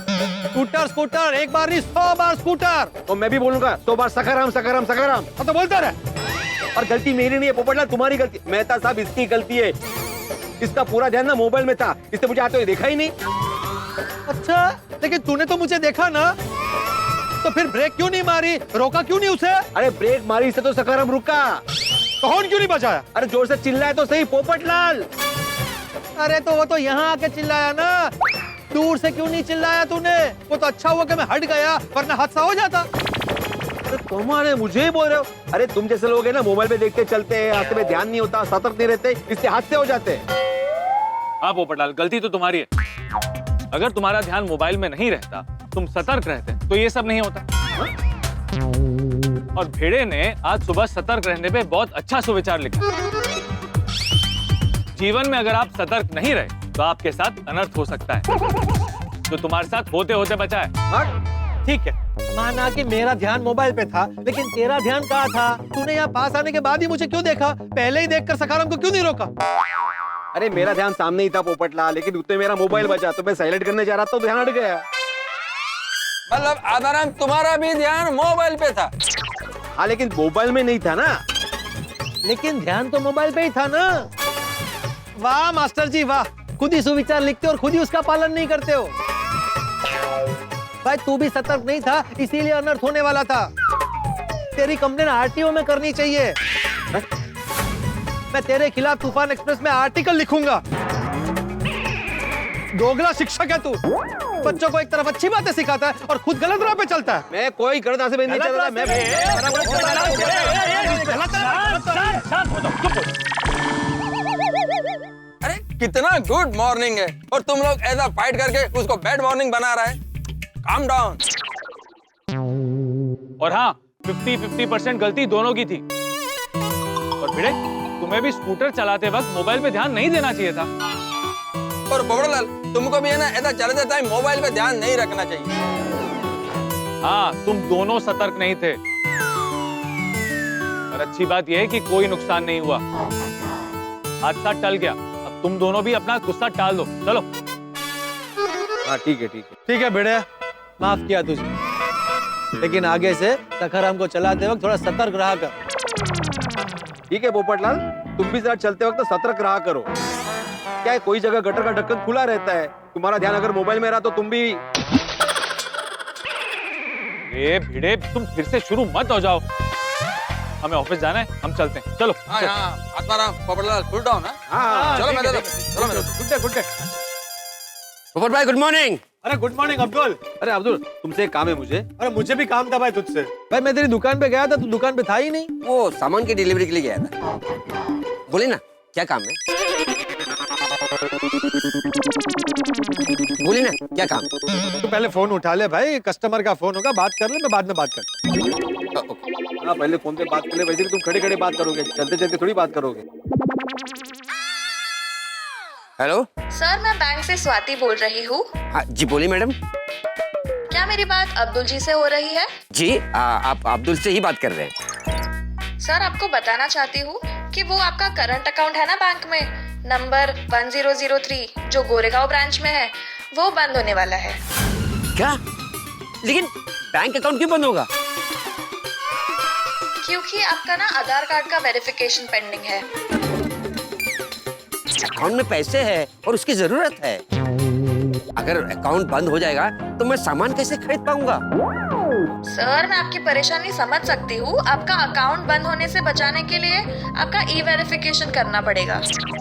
स्कूटर एक बार नहीं 100 बार स्कूटर। और मैं भी बोलूंगा 100 बार सखाराम सखाराम सखाराम। हाँ तो बोलता रहे। और गलती मेरी नहीं है पोपटलाल, तुम्हारी गलती। मेहता साहब इसकी गलती है, इसका पूरा ध्यान ना मोबाइल में था, इसने मुझे आते हुए देखा ही नहीं। अच्छा, लेकिन तूने तो मुझे देखा ना, तो फिर ब्रेक क्यों नहीं मारी, रोका क्यों नहीं उसे? अरे ब्रेक मारी से तो सखाराम रुका। तो हॉर्न क्यों नहीं बजाया? अरे जोर से चिल्लाया तो सही पोपटलाल। अरे तो वो तो यहाँ आके चिल्लाया ना, दूर से क्यों नहीं चिल्लाया तूने? वो तो अच्छा हुआ कि मैं हट गया, वरना हादसा हो जाता। अरे तुम्हारे मुझे ही बोल रहे हो? अरे तुम जैसे लोग हैं ना, मोबाइल पे देखते चलते हैं, रास्ते में ध्यान नहीं होता, सतर्क नहीं रहते, इससे हादसे हो जाते हैं। हाँ पोपटलाल, गलती तो तुम्हारी है। अगर तुम्हारा ध्यान मोबाइल में नहीं रहता, तुम सतर्क रहते, तो ये सब नहीं होता। हाँ? और भेड़े ने आज सुबह सतर्क रहने पे बहुत अच्छा सुविचार लिखा। जीवन में अगर आप सतर्क नहीं रहे तो आपके साथ अनर्थ हो सकता है, जो तुम्हारे साथ होते होते बचा है। ठीक है, माना कि मेरा ध्यान मोबाइल पे था, लेकिन तेरा ध्यान कहाँ था? तूने यहाँ पास आने के बाद ही मुझे क्यों देखा? पहले ही देखकर सखाराम को क्यों नहीं रोका? अरे मेरा ध्यान सामने ही था पोपटलाल, लेकिन उतने मेरा मोबाइल बचा तो मैं साइलेंट करने जा रहा था तो ध्यान हट गया। मतलब आधाराम तुम्हारा भी ध्यान मोबाइल पे था? हाँ लेकिन मोबाइल में नहीं था ना। लेकिन ध्यान तो मोबाइल पे ही था ना। वाह मास्टर जी वाह, खुद ही सुविचार लिखते हो और खुद ही उसका पालन नहीं करते हो। भाई तू भी सतर्क नहीं था, इसीलिए अनर्थ होने वाला था। तेरी कंप्लेन आरटीओ में करनी चाहिए। मैं तेरे खिलाफ तूफान एक्सप्रेस में आर्टिकल लिखूंगा। दोगला शिक्षक है तू, बच्चों को एक तरफ अच्छी बातें सिखाता है और खुद गलत राह पे चलता है। मैं कोई गलत राह से नहीं चल रहा। अरे कितना गुड मॉर्निंग है और तुम लोग ऐसा फाइट करके उसको बैड मॉर्निंग बना रहा है। Calm down. और हाँ, 50-50% गलती दोनों की थी। और भिड़े, तुम्हें भी स्कूटर चलाते वक्त मोबाइल पे ध्यान नहीं देना चाहिए था। और पोपटलाल, तुमको भी है ना ऐसा चलते टाइम मोबाइल पे ध्यान नहीं रखना चाहिए। हाँ, तुम दोनों सतर्क नहीं थे। और अच्छी बात यह है कि कोई नुकसान नहीं हुआ, हादसा टल गया। अब तुम दोनों भी अपना गुस्सा टाल दो, चलो। हाँ ठीक है, ठीक है, ठीक है बेड़े, माफ किया तुझे, लेकिन आगे से सखाराम को चलाते वक्त थोड़ा सतर्क रहा कर। ठीक है पोपटलाल, तुम भी जरा चलते वक्त सतर्क रहा करो। क्या है, कोई जगह गटर का ढक्कन खुला रहता है, तुम्हारा ध्यान अगर मोबाइल में रहा तो तुम भी। ए भिड़े, तुम फिर से शुरू मत हो जाओ। हमें ऑफिस जाना है, हम चलते हैं, चलो। हाँ हाँ, आत्माराम, पोपटलाल, कूल डाउन। हाँ चलो मैं चलो मैं गुड डे। पोपट भाई गुड मॉर्निंग। अरे गुड मॉर्निंग अब्दुल। अरे अब्दुल, तुमसे एक काम है मुझे। अरे मुझे भी काम था भाई तुझसे। भाई मैं तेरी दुकान पे गया था, तू दुकान पे था ही नहीं। वो सामान की डिलीवरी के लिए गया था। बोले ना क्या काम है? बोली ना क्या काम? तू पहले फोन उठा ले भाई, कस्टमर का फोन होगा, बात कर ले, मैं बाद में बात करता हूँ। हाँ पहले फोन पे बात कर ले, वैसे भी तुम खड़े खड़े बात करोगे, चलते चलते थोड़ी बात करोगे। हेलो सर, मैं बैंक से स्वाति बोल रही हूँ। हाँ जी बोलिए मैडम। क्या मेरी बात अब्दुल जी से हो रही है? जी आप अब्दुल से ही बात कर रहे हैं। सर, आपको बताना चाहती हूँ कि वो आपका करंट अकाउंट है ना बैंक में, नंबर 1003 जो गोरेगांव ब्रांच में है, वो बंद होने वाला है। क्या? लेकिन बैंक अकाउंट क्यों बंद होगा? क्योंकि आपका ना आधार कार्ड का वेरिफिकेशन पेंडिंग है। अकाउंट में पैसे है और उसकी जरूरत है। अगर अकाउंट बंद हो जाएगा तो मैं सामान कैसे खरीद पाऊंगा? सर, मैं आपकी परेशानी समझ सकती हूँ। आपका अकाउंट बंद होने से बचाने के लिए आपका ई-वेरिफिकेशन करना पड़ेगा।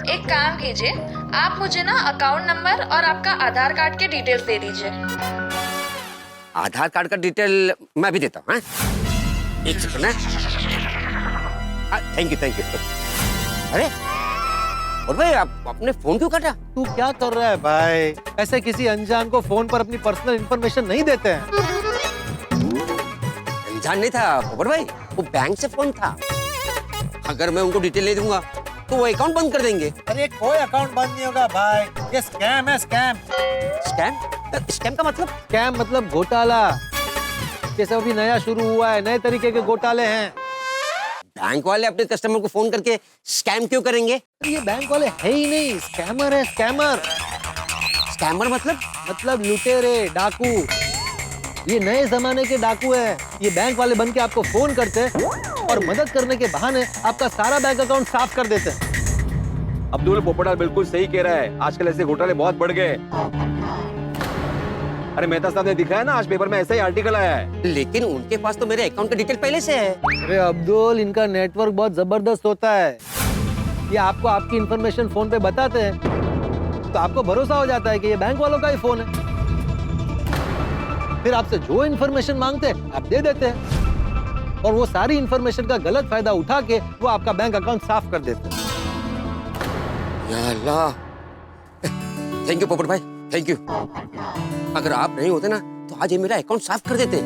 एक काम कीजिए, आप मुझे ना अकाउंट नंबर और आपका आधार कार्ड के डिटेल्स दे दीजिए। आधार कार्ड का डिटेल मैं भी देता हूँ। एक सेकंड है। Thank you thank you. अरे और भाई आप अपने फोन क्यों काटा? तू क्या कर रहा है भाई? ऐसे किसी अनजान को फोन पर अपनी पर्सनल इंफॉर्मेशन नहीं देते हैं। अनजान नहीं था पोपट भाई, वो बैंक से फोन था। अगर मैं उनको डिटेल ले दूंगा तो वो अकाउंट बंद कर देंगे। अरे कोई अकाउंट बंद नहीं होगा भाई, ये स्कैम है स्कैम। स्कैम? स्कैम का मतलब? स्कैम मतलब घोटाला। ये सब अभी नया शुरू हुआ है, नए तरीके के घोटाले हैं। बैंक वाले अपने कस्टमर को फोन करके स्कैम क्यों करेंगे? ये बैंक वाले है ही नहीं, स्कैमर है स्कैमर। स्कैमर मतलब लुटेरे, डाकू। ये नए जमाने के डाकू है। ये बैंक वाले बन के आपको फोन करते हैं और मदद करने के बहाने आपका सारा बैंक अकाउंट साफ कर देते हैं। अब्दुल पोपटाल बिल्कुल सही कह रहा है, आजकल ऐसे घोटाले बहुत बढ़ गए। अरे मेहता साहब ने दिखाया ना, आज पेपर में ऐसा ही आर्टिकल आया है। लेकिन उनके पास तो मेरे अकाउंट का डिटेल पहले से है। अरे अब्दुल, इनका नेटवर्क बहुत जबरदस्त होता है। ये आपको आपकी इंफॉर्मेशन फोन पे बताते हैं तो आपको भरोसा हो जाता है कि ये बैंक वालों का ही फोन है। फिर आपसे जो इंफॉर्मेशन मांगते हैं आप दे देते हैं और वो सारी इंफॉर्मेशन का गलत फायदा उठा के वो आपका बैंक अकाउंट साफ कर देते हैं। या अल्लाह, थैंक यू पोपट भाई, थैंक यू। अगर आप नहीं होते ना तो आज ये मेरा अकाउंट साफ कर देते।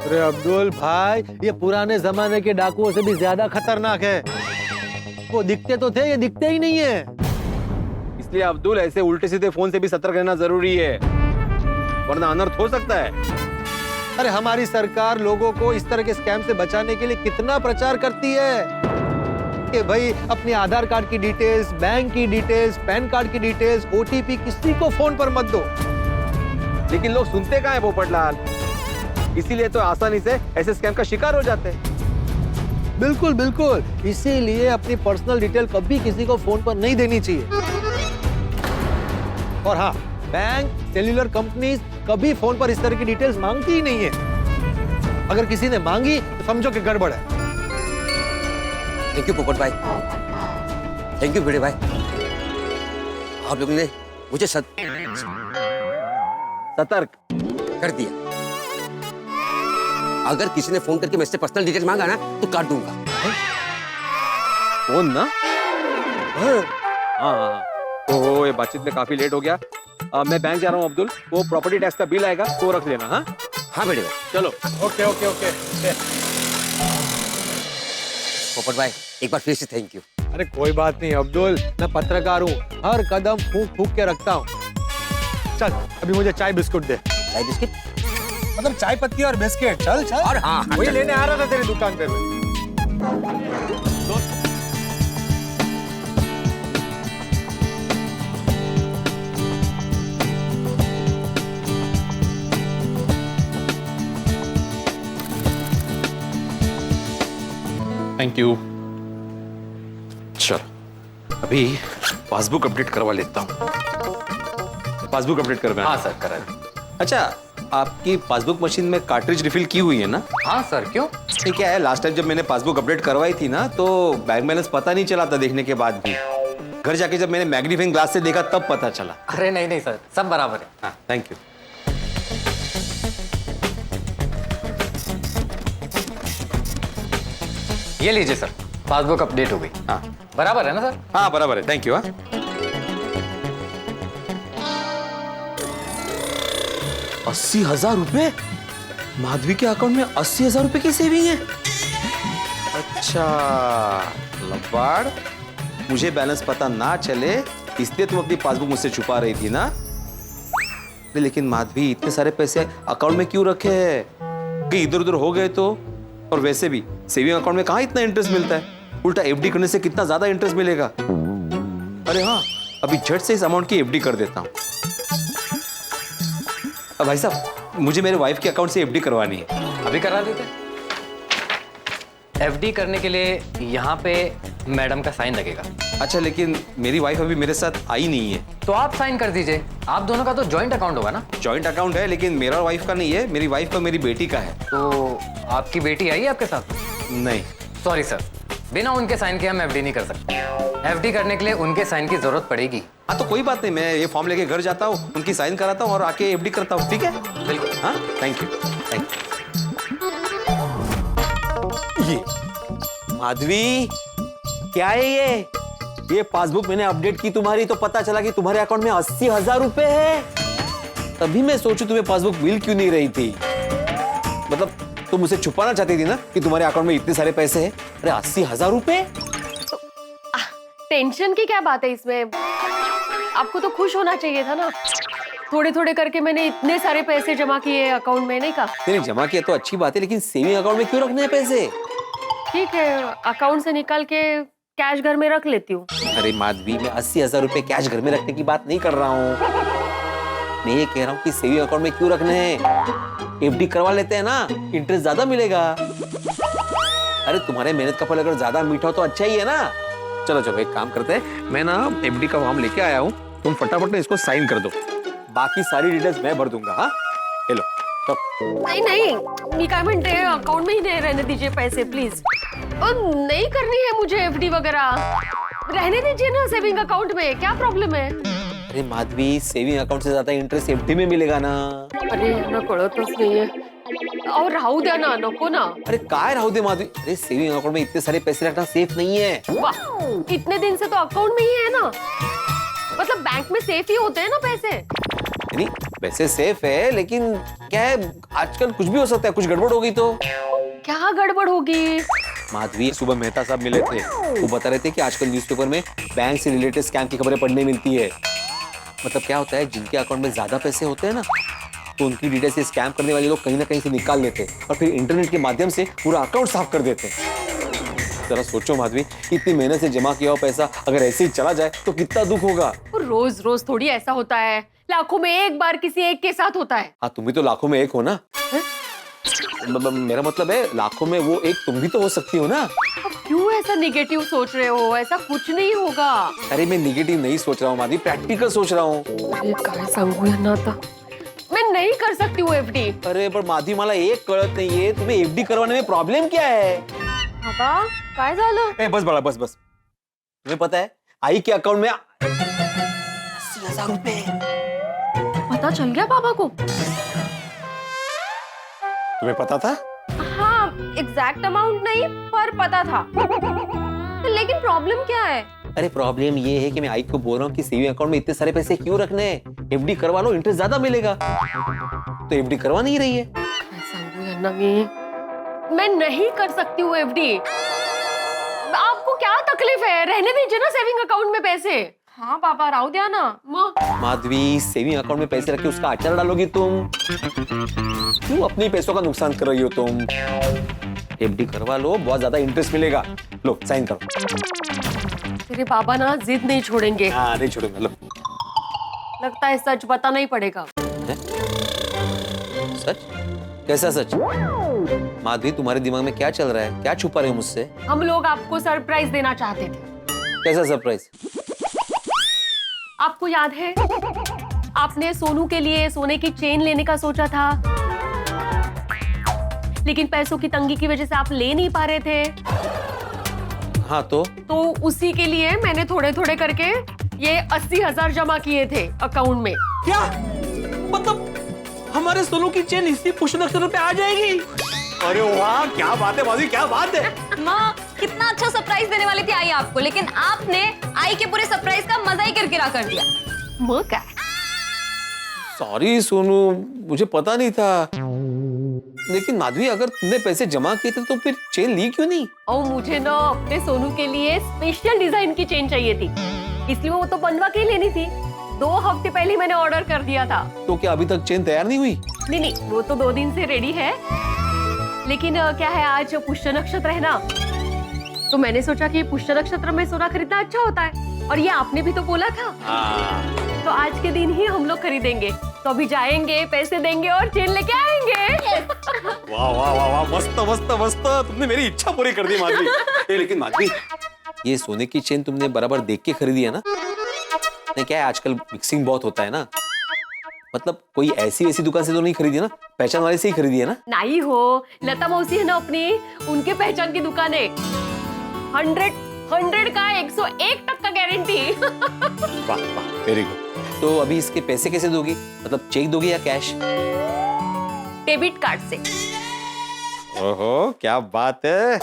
अरे अब्दुल भाई, ये पुराने जमाने के डाकुओं से भी ज्यादा खतरनाक है। वो दिखते तो थे, ये दिखते ही नहीं है। इसलिए अब्दुल ऐसे उल्टे सीधे फोन से भी सतर्क रहना जरूरी है, वरना अनर्थ हो सकता है। अरे हमारी सरकार लोगों को इस तरह के स्कैम से बचाने के लिए कितना प्रचार करती है कि भाई अपने आधार कार्ड की डिटेल्स, बैंक की डिटेल्स, पैन कार्ड की डिटेल्स, ओटीपी किसी को फोन पर मत दो। लेकिन लोग सुनते कहाँ हैं पोपटलाल, इसीलिए तो आसानी से ऐसे स्कैम का शिकार हो जाते हैं। बिल्कुल बिल्कुल, इसीलिए अपनी पर्सनल डिटेल कभी किसी को फोन पर नहीं देनी चाहिए। और हाँ, बैंक, सेल्यूलर कंपनीज कभी फोन पर इस तरह की डिटेल्स मांगती ही नहीं है। अगर किसी ने मांगी तो समझो कि गड़बड़ है। थैंक यू पोपट भाई, थैंक यू भिड़े भाई। आप लोगों ने मुझे सतर्क कर दिया। अगर किसी ने फोन करके मुझसे पर्सनल डिटेल मांगा ना तो काट दूंगा। फोन ना? हाँ। ओहो, ये बातचीत में काफी लेट हो गया। मैं बैंक जा रहा हूँ अब्दुल, वो प्रॉपर्टी टैक्स का बिल आएगा तो रख लेना। हाँ हाँ भिड़े भाई, चलो। Okay okay okay. पोपट भाई एक बार फिर से थैंक यू। अरे कोई बात नहीं अब्दुल, मैं पत्रकार हूँ, हर कदम फूंक फूंक के रखता हूँ। चल अभी मुझे चाय बिस्कुट दे। चाय बिस्किट मतलब चाय पत्ती और बिस्किट। चल चल। और हाँ, वही लेने आ रहा था तेरी दुकान पे मैं। Thank you. चल अभी पासबुक अपडेट करवा लेता हूँ। पासबुक अपडेट करवाना? हाँ सर, करा। अच्छा, आपकी पासबुक मशीन में कार्ट्रिज रिफिल की हुई है ना? हाँ सर, क्यों? ये क्या है, लास्ट टाइम जब मैंने पासबुक अपडेट करवाई थी ना तो बैंक बैलेंस पता नहीं चला था देखने के बाद भी। घर जाके जब मैंने मैग्नीफाइंग ग्लास से देखा तब पता चला। अरे नहीं नहीं सर, सब बराबर है। हाँ, थैंक यू। ये लीजिए सर, पासबुक अपडेट हो गई। हाँ बराबर है ना सर? हाँ बराबर है, थैंक यू। हाँ 80,000 रुपए? माधवी के अकाउंट में 80,000 रुपए की सेविंग है? अच्छा लबाड़, मुझे बैलेंस पता ना चले इसलिए तुम अपनी पासबुक मुझसे छुपा रही थी ना? लेकिन माधवी इतने सारे पैसे अकाउंट में क्यों रखे हैं? कि इधर उधर हो गए तो? और वैसे भी सेविंग अकाउंट में कहाँ इतना इंटरेस्ट मिलता है, उल्टा एफडी करने से कितना ज्यादा इंटरेस्ट मिलेगा। अरे हाँ, अभी झट से इस अमाउंट की एफडी कर देता हूँ। भाई साहब, मुझे मेरे वाइफ के अकाउंट से एफडी करवानी है। अभी करा देते। एफडी करने के लिए यहाँ पे मैडम का साइन लगेगा। अच्छा, लेकिन मेरी वाइफ अभी मेरे साथ आई नहीं है। तो आप साइन कर दीजिए। आप दोनों का तो जॉइंट अकाउंट होगा ना? जॉइंट अकाउंट है, लेकिन मेरा और वाइफ का नहीं है, मेरी वाइफ का मेरी बेटी का है। तो आपकी बेटी आई है आपके साथ? नहीं। सॉरी सर, बिना उनके साइन के हम एफडी नहीं कर सकते। एफडी करने के लिए उनके साइन की जरूरत पड़ेगी। हाँ तो कोई बात नहीं, मैं ये फॉर्म लेके घर जाता हूँ, उनकी साइन कराता हूँ और आके एफडी करता हूँ। ठीक है? बिल्कुल। हाँ, थैंक यू। Thank you. ये माधवी, क्या है ये पासबुक मैंने अपडेट की तुम्हारी, तो पता चला कि तुम्हारे अकाउंट में 80,000 रुपए है। तभी मैं सोचू तुम्हें पासबुक मिल क्यों नहीं रही थी। मतलब तुम मुझे छुपाना चाहती थी ना कि तुम्हारे अकाउंट में इतने सारे पैसे हैं। अरे 80,000 रुपए। टेंशन की क्या बात है इसमें? आपको तो खुश होना चाहिए था ना। थोड़े थोड़े करके मैंने इतने सारे पैसे जमा किए अकाउंट में, नहीं कहा? नहीं, जमा किया तो अच्छी बात है, लेकिन सेविंग अकाउंट में क्यों रखने हैं पैसे? ठीक है, अकाउंट से निकाल के कैश घर में रख लेती हूँ। अरे माधवी, मैं 80,000 रुपए कैश घर में रखने की बात नहीं कर रहा हूँ। मैं ये कह रहा हूँ कि सेविंग अकाउंट में क्यों रखने हैं? एफडी करवा लेते हैं ना, इंटरेस्ट ज्यादा मिलेगा। अरे तुम्हारे मेहनत का फल अगर ज्यादा मीठा हो तो अच्छा ही है ना। चलो चलो, एक काम करते हैं, मैं ना एफडी का फॉर्म लेके आया हूँ, तुम फटाफट इसको साइन कर दो, बाकी सारी डिटेल्स मैं भर दूंगा। हाँ, हेलो। नहीं नहीं, मी काय म्हणते, अकाउंट में ही नहीं रहने दीजिए पैसे प्लीज। और नहीं करनी है मुझे एफडी वगैरह, रहने दीजिए ना सेविंग अकाउंट में, क्या प्रॉब्लम है? अरे माधवी, सेविंग अकाउंट से ज्यादा इंटरेस्ट एफडी में मिलेगा ना। अरे ना, कळतच नाहीये, और राहू द्या ना, नको ना। अरे काय राहू दे माधवी, अरे सेविंग अकाउंट में इतने सारे पैसे रखना सेफ नहीं है। वाह, इतने दिन से तो अकाउंट में ही है ना, मतलब बैंक में सेफ ही होते हैं ना पैसे। नहीं, वैसे सेफ है, लेकिन क्या है, आजकल कुछ भी हो सकता है, कुछ गड़बड़ होगी तो। क्या गड़बड़ होगी? माधवी, सुबह मेहता साहब मिले थे, वो बता रहे थे कि आजकल न्यूज़पेपर में बैंक से रिलेटेड स्कैम की खबरें पढ़ने मिलती है। मतलब क्या होता है, जिनके अकाउंट में ज्यादा पैसे होते हैं ना, तो उनकी डिटेल से स्कैम करने वाले लोग कहीं ना कहीं से निकाल लेते हैं और फिर इंटरनेट के माध्यम से पूरा अकाउंट साफ कर देते हैं। जरा सोचो माधवी, इतनी मेहनत से जमा किया हुआ पैसा अगर ऐसे ही चला जाए तो कितना दुख होगा। रोज रोज थोड़ी ऐसा होता है, लाखों में एक बार किसी एक के साथ होता है। हाँ, तुम भी तो लाखों में एक हो ना। मेरा मतलब है, लाखों में वो एक तुम भी तो हो सकती हो ना। अब क्यों ऐसा निगेटिव सोच रहे हो? ऐसा कुछ नहीं होगा। अरे मैं निगेटिव नहीं सोच रहा हूँ माधवी, प्रैक्टिकल सोच रहा हूँ। काय सांगू यांना आता, मैं नहीं कर सकती हूँ एफडी। अरे पर माधवी, मला एक कळत नाहीये, तुम्हें एफडी करवाने में प्रॉब्लम क्या है? बाबा, काय झालं? ए, बस बड़ा, बस बस। तुम्हें पता है, आई के अकाउंट में 80,000 रुपए। पता चल गया पापा को? तुम्हें पता था? हाँ, एग्जैक्ट अमाउंट नहीं, पर पता था। लेकिन प्रॉब्लम क्या है? अरे प्रॉब्लम ये है कि मैं आई को बोल रहा हूँ कि सेविंग अकाउंट में इतने सारे पैसे क्यों रखने हैं, एफडी करवा लो, इंटरेस्ट ज्यादा मिलेगा। तो एफडी करवा नहीं रही है। मैं नहीं कर सकती हूँ एफडी। आपको क्या तकलीफ है? रहने दीजिए ना सेविंग अकाउंट में पैसे। हाँ पापा, राहू द्या ना। माधवी, सेविंग अकाउंट में पैसे रखे उसका अचार डालोगी तुम? क्यों अपने पैसों का नुकसान कर रही हो तुम? एफडी करवा लो, बहुत ज्यादा इंटरेस्ट मिलेगा। लो, साइन करो। तेरे पापा ना जिद नहीं छोड़ेंगे। हाँ, नहीं छोड़ेंगे। लो। लगता है सच बताना ही पड़ेगा। सच? कैसा सच? माधवी, तुम्हारे दिमाग में क्या चल रहा है? क्या छुपा रहे हो मुझसे? हम लोग आपको सरप्राइज देना चाहते थे। कैसा सरप्राइज? आपको याद है, आपने सोनू के लिए सोने की चेन लेने का सोचा था, लेकिन पैसों की तंगी की वजह से आप ले नहीं पा रहे थे। हाँ, तो उसी के लिए मैंने थोड़े थोड़े करके ये 80,000 जमा किए थे अकाउंट में। क्या मतलब, हमारे सोनू की चेन इसी पुष्य नक्षत्र पे आ जाएगी? अरे वाह, क्या बात है माधवी, क्या बात है। माँ, कितना अच्छा सरप्राइज देने वाली थी आई आपको, लेकिन आपने आई के पूरे सरप्राइज का मजा ही किरकिरा कर दिया। क्या? सॉरी सोनू, मुझे पता नहीं था। लेकिन माधवी, अगर तुमने पैसे जमा किए थे तो फिर चेन ली क्यों नहीं? और मुझे ना अपने सोनू के लिए स्पेशल डिजाइन की चेन चाहिए थी, इसलिए वो तो बनवा के ही लेनी थी। 2 हफ्ते पहले मैंने ऑर्डर कर दिया था। तो क्या अभी तक चेन तैयार नहीं हुई? नहीं, वो तो 2 दिन से रेडी है, लेकिन क्या है, आज पुष्य नक्षत्र है ना, तो मैंने सोचा कि पुष्य नक्षत्र में सोना खरीदना अच्छा होता है, और ये आपने भी तो बोला था। तो आज के दिन ही हम लोग खरीदेंगे। तो अभी जाएंगे, पैसे देंगे और चेन लेके आएंगे। वाह वाह वाह वाह, मस्त मस्त मस्त, तुमने मेरी इच्छा पूरी कर दी माधवी। लेकिन माधवी, ये सोने की चेन तुमने बराबर देख के खरीदी है ना? नहीं, क्या है, आजकल मिक्सिंग बहुत होता है ना, मतलब कोई ऐसी वैसी दुकान से तो नहीं खरीदी ना, पहचान वाले से ही खरीदी है ना? नहीं हो, लता मौसी है ना अपनी, उनके पहचान की दुकान है। 100 का 101% गारंटी। वाह वाह, वेरी गुड। तो अभी इसके पैसे कैसे दोगी? मतलब चेक दोगी या कैश? डेबिट कार्ड से। ओहो, क्या बात है।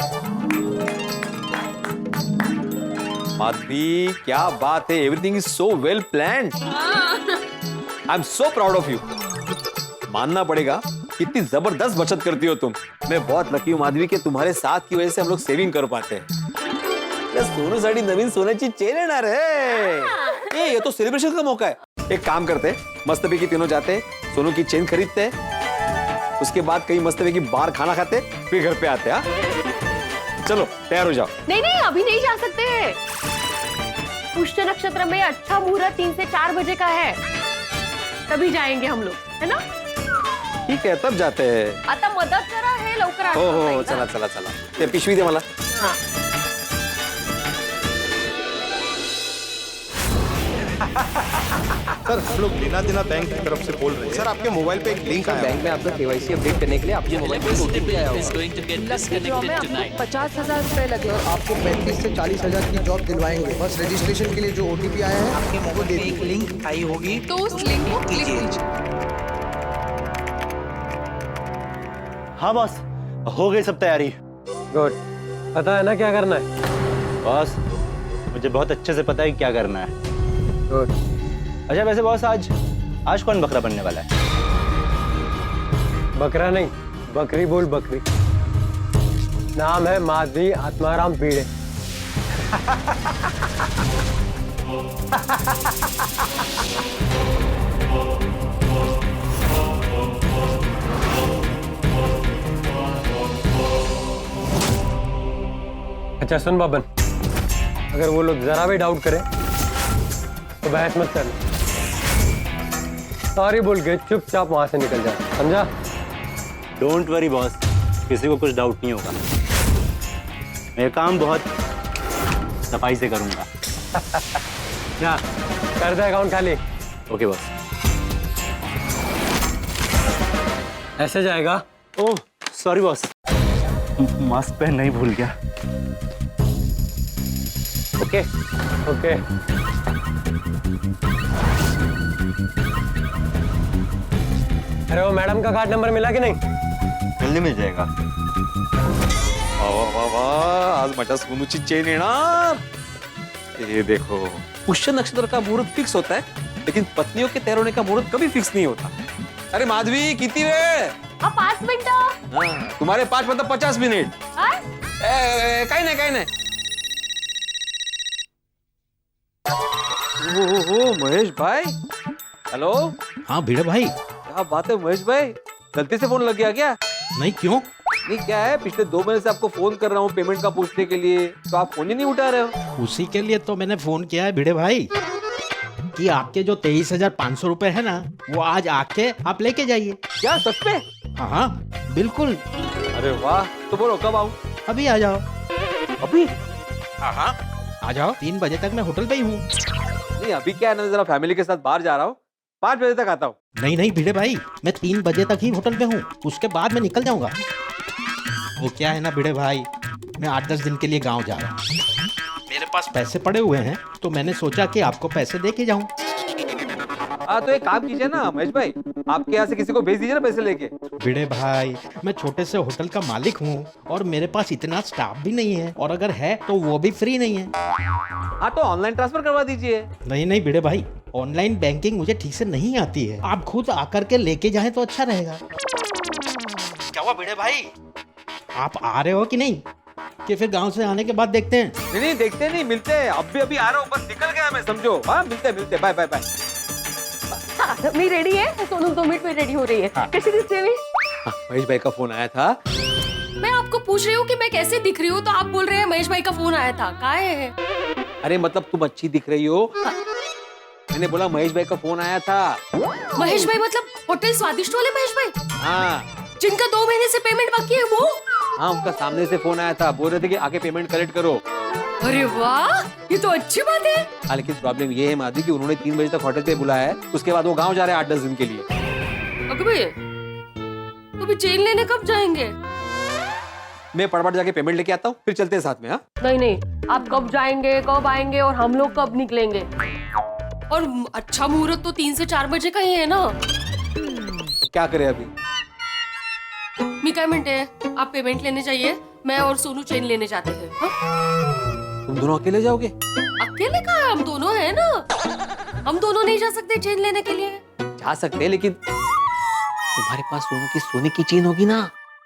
माधवी क्या बात है, everything is so well planned. I am so proud of you. मानना पड़ेगा कितनी जबरदस्त बचत करती हो तुम। मैं बहुत लकी हूँ माधवी कि तुम्हारे साथ की वजह से हम लोग सेविंग कर पाते हैं। सोनूसाठी नवीन सोन्याची चेन येणार है। ये तो सेलिब्रेशन का मौका है। एक काम करते हैं, मस्तपैकी तीनों जाते, सोनू की चेन खरीदते, उसके बाद कहीं मस्तपैकी बाहर खाना खाते, फिर घर पे आते। हाँ चलो तैयार हो जाओ। नहीं नहीं, अभी नहीं जा सकते। पुष्य नक्षत्र में अच्छा मुहूर्त 3 से 4 बजे का है, तभी जाएंगे हम लोग, है ना? ठीक है तब जाते हैं। आता मदत करा है लवकर। हो चला चला चला। ते पिशवी दे मला। हाँ। सर हम लोग लेना देना बैंक की तरफ से बोल रहे हैं। सर आपके मोबाइल पे एक लिंक आया। बैंक में आपका KYC अपडेट करने के लिए आपके मोबाइल पे OTP आया होगा। 50,000 रुपए लगे और आपको 35 से 40,000 की जॉब दिलवाएंगे। बस रजिस्ट्रेशन के लिए जो OTP आया है आपके मोबाइल पे एक लिंक आई होगी, तो उस लिंक को क्लिक कीजिए। हाँ बॉस, हो गई सब तैयारी। गुड। पता है ना क्या करना है? बॉस मुझे बहुत अच्छे से पता है क्या करना है। गुड। अच्छा वैसे बॉस आज कौन बकरा बनने वाला है? बकरा नहीं, बकरी बोल बकरी। नाम है माधवी आत्माराम पीड़े। अच्छा सुन बाबन, अगर वो लोग जरा भी डाउट करें तो बहस मत करना, सॉरी बोल के चुपचाप वहां से निकल जा, समझा? डोंट वरी बॉस, किसी को कुछ डाउट नहीं होगा। मैं काम बहुत सफाई से करूंगा। जा कर दे अकाउंट खाली। Okay boss. ऐसे जाएगा? ओह सॉरी बॉस, मास्क पहनना ही भूल गया। Okay okay. अरे वो मैडम का कार्ड नंबर मिला कि नहीं? जल्दी मिल जाएगा। वाह वाह वाह, आज माझ्या सोनूची चेन येणार। ये देखो, पुष्य नक्षत्र का मुहूर्त फिक्स होता है, लेकिन पत्नियों के तैयार होने का मुहूर्त कभी फिक्स नहीं होता। अरे माधवी कितनी वेळ? 5 मिनट। तुम्हारे 5 मतलब 50 मिनट। काही नाही। ओ महेश भाई, हेलो। हाँ भिड़े भाई। क्या बात है महेश भाई, गलती से फोन लग गया क्या? नहीं क्यों? नहीं क्या है, पिछले 2 महीने से आपको फोन कर रहा हूँ पेमेंट का पूछने के लिए, तो आप फोन ही नहीं उठा रहे हो। उसी के लिए तो मैंने फोन किया है भिड़े भाई कि आपके जो 23,500 रुपए है ना, वो आज आके आप लेके जाइए। क्या सच में? हाँ बिल्कुल। अरे वाह, तो बोलो कब आऊँ? अभी आ जाओ। अभी? हाँ आ जाओ, 3 बजे तक मैं होटल पे ही हूँ। नहीं अभी क्या है ना, जरा फैमिली के साथ बाहर जा रहा हूँ, 5 बजे तक आता हूँ। नहीं भिड़े भाई, मैं 3 बजे तक ही होटल पे हूँ, उसके बाद मैं निकल जाऊंगा। वो क्या है ना भिड़े भाई, मैं 8-10 दिन के लिए गांव जा रहा हूँ, मेरे पास पैसे पड़े हुए हैं, तो मैंने सोचा कि आपको पैसे दे के जाऊं। तो एक काम कीजिए ना महेश भाई, आपके यहाँ से किसी को भेज दीजिए ना पैसे लेके। भिड़े भाई, मैं छोटे से होटल का मालिक हूँ और मेरे पास इतना स्टाफ भी नहीं है, और अगर है तो वो भी फ्री नहीं है। हाँ तो ऑनलाइन ट्रांसफर करवा दीजिए। नहीं भिड़े भाई, ऑनलाइन बैंकिंग मुझे ठीक से नहीं आती है, आप खुद आकर के लेके जाएं तो अच्छा रहेगा। क्या हुआ भिड़े भाई, आप आ रहे हो कि नहीं, कि फिर गांव से आने के बाद देखते हैं? नहीं देखते नहीं, मिलते हैं। अभी आ रहा हूँ, बस निकल गया मैं, समझो। हाँ मिलते, बाय। हाँ, मी रेडी है, सोनू 2 मिनट में रेडी हो रही है। कैसी दिखती है? महेश भाई का फोन आया था। मैं आपको पूछ रही हूँ कि मैं कैसे दिख रही हूँ, तो आप बोल रहे हैं महेश भाई का फोन आया था। काहे है? अरे मतलब तुम अच्छी दिख रही हो। मैंने बोला महेश भाई का फोन आया था। महेश भाई मतलब होटल स्वादिष्ट वाले महेश भाई? हाँ, जिनका 2 महीने से पेमेंट बाकी है वो? हाँ उनका सामने से फोन आया था, बोल रहे थे कि आके पेमेंट कलेक्ट करो। अरे वाह, ये तो अच्छी बात है। हाँ लेकिन प्रॉब्लम ये है माधवी कि उन्होंने 3 बजे तक होटल पे बुलाया है, उसके बाद वो गांव जा रहे हैं 8-10 दिन के लिए। ओके भाई, तो भी चेन लेने कब जाएंगे? मैं फटाफट जाके पेमेंट लेके आता हूँ, फिर चलते हैं साथ में। हाँ नहीं, आप कब जाएंगे, कब आएंगे और हम लोग कब निकलेंगे? और अच्छा मुहूर्त तो 3 से 4 बजे का ही है ना। क्या करें अभी? मी काय म्हणते, आप पेमेंट लेने जाइए, मैं और सोनू चेन लेने जाते हैं। हाँ? तुम दोनों अकेले जाओगे? अकेले कहाँ है? हम दोनों हैं ना। हम दोनों नहीं जा सकते चेन लेने के लिए? जा सकते हैं, लेकिन तुम्हारे पास सोने की चेन होगी ना।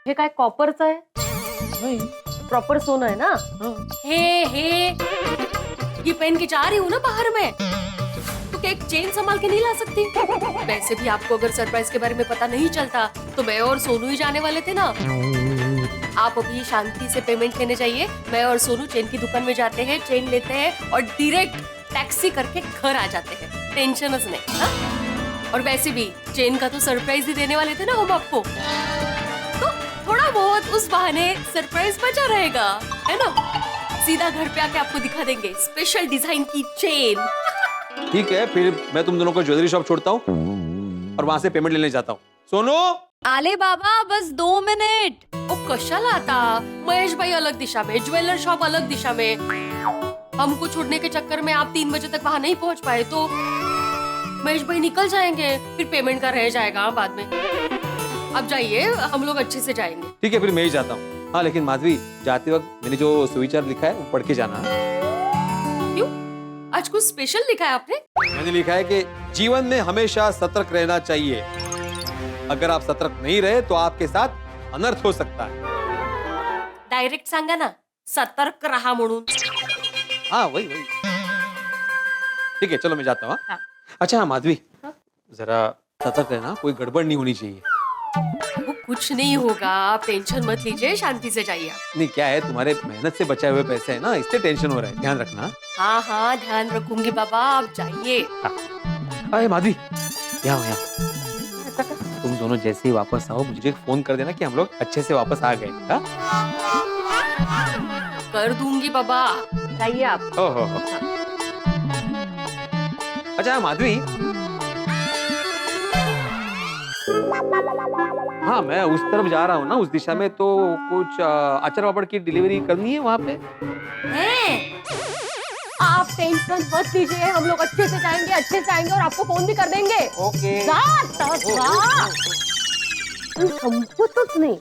हे काय कॉपरचं आहे? प्रॉपर सोना है ना? हे ये पहन के जा रही हूँ ना बाहर में, तो क्या एक चेन संभाल के नहीं ला सकती? वैसे भी आपको अगर सरप्राइज के बारे में पता नहीं चलता तो मैं और सोनू ही जाने वाले थे ना। आप अभी शांति से पेमेंट लेने जाइए, मैं और सोनू चेन की दुकान में जाते हैं, चेन लेते हैं और डायरेक्ट टैक्सी करके घर आ जाते हैं। टेंशनच नहीं। हाँ? और वैसे भी चेन का तो सरप्राइज ही देने वाले थे ना हम आपको, तो थोड़ा बहुत उस बहाने सरप्राइज बचा रहेगा, है ना? सीधा घर पे आके आपको दिखा देंगे स्पेशल डिजाइन की चेन। ठीक है, फिर मैं तुम दोनों को ज्वेलरी शॉप छोड़ता हूँ और वहां से पेमेंट लेने जाता हूँ। सोनू, आले बाबा बस 2 मिनिट। ओ कशाला आता? महेश भाई अलग दिशा में, ज्वेलर शॉप अलग दिशा में। हमको छोड़ने के चक्कर में आप 3 बजे तक वहाँ नहीं पहुँच पाए तो महेश भाई निकल जाएंगे, फिर पेमेंट का रह जाएगा बाद में। अब जाइए, हम लोग अच्छे से जाएंगे। ठीक है, फिर मैं ही जाता हूँ। हाँ, लेकिन माधवी, जाते वक्त मैंने जो सुविचार लिखा है वो पढ़ के जाना। क्यों? आज कुछ स्पेशल लिखा है आपने? मैंने लिखा है कि जीवन में हमेशा सतर्क रहना चाहिए। अगर आप सतर्क नहीं रहे तो आपके साथ अनर्थ हो सकता है। डायरेक्ट सांगा ना, सतर्क रहा म्हणून। हाँ, वही। ठीक है, चलो मैं जाता हूँ। हाँ। अच्छा माधवी, जरा सतर्क रहना, कोई गड़बड़ नहीं होनी चाहिए। वो कुछ नहीं होगा, आप टेंशन मत लीजिए, शांति से जाइए। नहीं, क्या है, तुम्हारे मेहनत से बचाए हुए पैसे है ना, इससे टेंशन हो रहा है, ध्यान रखना। हाँ ध्यान रखूंगी बाबा, आप जाइए। अरे माधवी, यहाँ तुम दोनों जैसे ही वापस आओ मुझे फोन कर देना कि हम लोग अच्छे से वापस आ गए। हाँ? कर दूंगी बाबा, जाइए आप। हो। अच्छा माधवी, हाँ मैं उस तरफ जा रहा हूँ ना, उस दिशा में, तो कुछ अचार पापड़ की डिलीवरी करनी है वहाँ पे। आप टेंशन मत लीजिए, हम लोग अच्छे से जाएंगे और आपको फोन भी कर देंगे। ओके। संपूतच नहीं।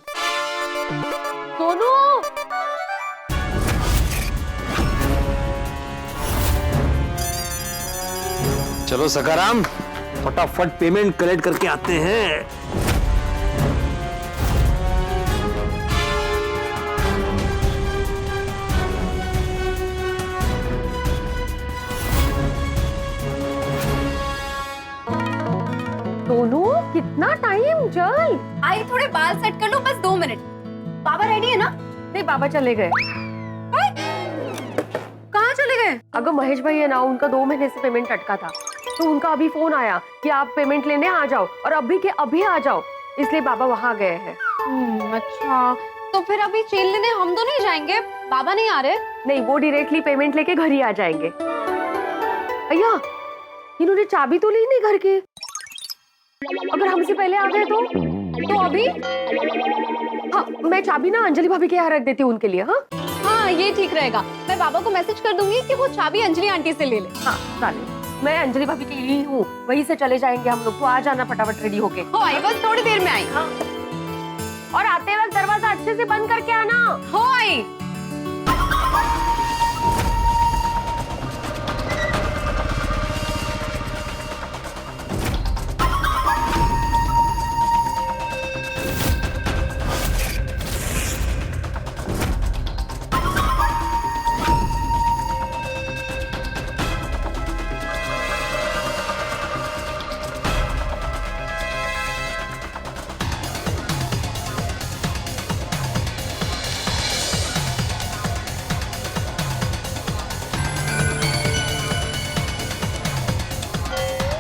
सोनू, चलो सकाराम, फटाफट पेमेंट कलेक्ट करके आते हैं। सोनू, कितना टाइम? चल आई थोड़े बाल सेट कर लो, बस 2 मिनट। बाबा रेडी है ना? नहीं, बाबा चले गए। कहाँ चले गए? अगर महेश भाई है ना, उनका 2 महीने से पेमेंट अटका था, तो उनका अभी फोन आया कि आप पेमेंट लेने आ जाओ और अभी के अभी आ जाओ, इसलिए बाबा वहाँ गए हैं। अच्छा, तो फिर अभी चेन लेने हम दोनों ही जाएंगे, बाबा नहीं आ रहे? नहीं, वो डायरेक्टली पेमेंट लेके घर ही आ जाएंगे। भैया, इन्होंने चाबी तो ली नहीं घर की। अगर हमसे पहले आ गए तो अभी? हाँ, मैं चाबी ना अंजलि भाभी के यहाँ रख देती हूँ उनके लिए। हाँ, ये ठीक रहेगा। मैं बाबा को मैसेज कर दूंगी कि वो चाबी अंजलि आंटी से ले ले। हाँ, चालेल। मैं अंजलि भाभी के लिए ही हूँ, वहीं से चले जाएंगे हम लोग। तो आ जाना फटाफट रेडी होके। हो आई, बस थोड़ी देर में आई। हाँ। और आते वक्त दरवाजा अच्छे से बंद करके आना। हो आई।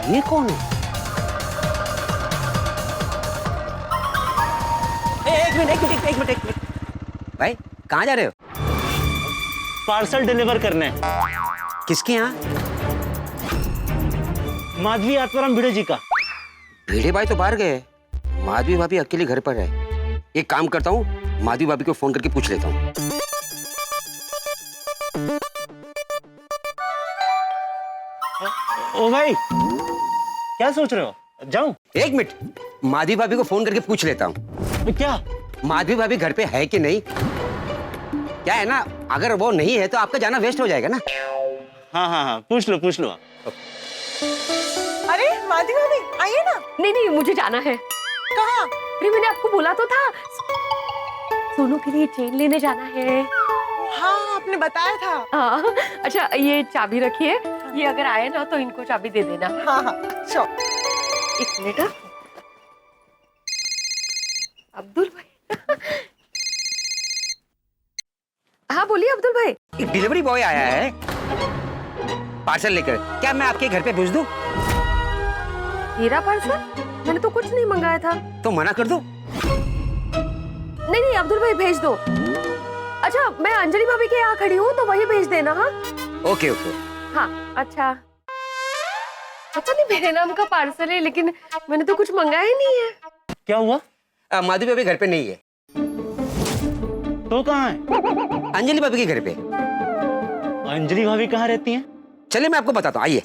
ये कौन है? एक मिनट। भाई कहाँ जा रहे हो? पार्सल डिलीवर करने। किसके यहाँ? माधवी आत्माराम भिड़े जी का। भिड़े भाई तो बाहर गए, माधवी भाभी अकेले घर पर है। एक काम करता हूँ, माधवी भाभी को फोन करके पूछ लेता हूँ। ओ भाई, क्या सोच रहे हो? जाऊं? एक मिनट, माधवी भाभी को फोन करके पूछ लेता हूँ। क्या? माधवी भाभी घर पे है कि नहीं? क्या है ना, अगर वो नहीं है तो आपका जाना वेस्ट हो जाएगा ना। हाँ हाँ हाँ, पूछ लो पूछ लो। अरे माधवी भाभी आइए ना। नहीं नहीं, मुझे जाना है। कहाँ? अरे मैंने आपको बोला तो था, सोनू के लिए चेन लेने जाना है। हाँ आपने बताया था। हाँ, अच्छा ये चाबी रखिए, ये अगर आए ना तो इनको चाबी दे देना। हाँ हाँ चलो। एक मिनट। अब्दुल भाई। हाँ बोलिए अब्दुल भाई। एक डिलीवरी बॉय आया है पार्सल लेकर, क्या मैं आपके घर पे भेज दूं? मेरा पार्सल? मैंने तो कुछ नहीं मंगाया था। तो मना कर दो। नहीं नहीं अब्दुल भाई भेज दो। अच्छा मैं अंजलि भाभी के यहाँ खड़ी हूँ तो वही भेज देना। हाँ ओके ओके। हाँ अच्छा। पता नहीं मेरे नाम का पार्सल है, लेकिन मैंने तो कुछ मंगाया ही नहीं है। क्या हुआ? माधवी भाभी घर पे नहीं है। तो कहाँ है? अंजलि भाभी के घर पे। अंजलि भाभी कहाँ रहती हैं? चलिए मैं आपको बताता हूँ, आइए।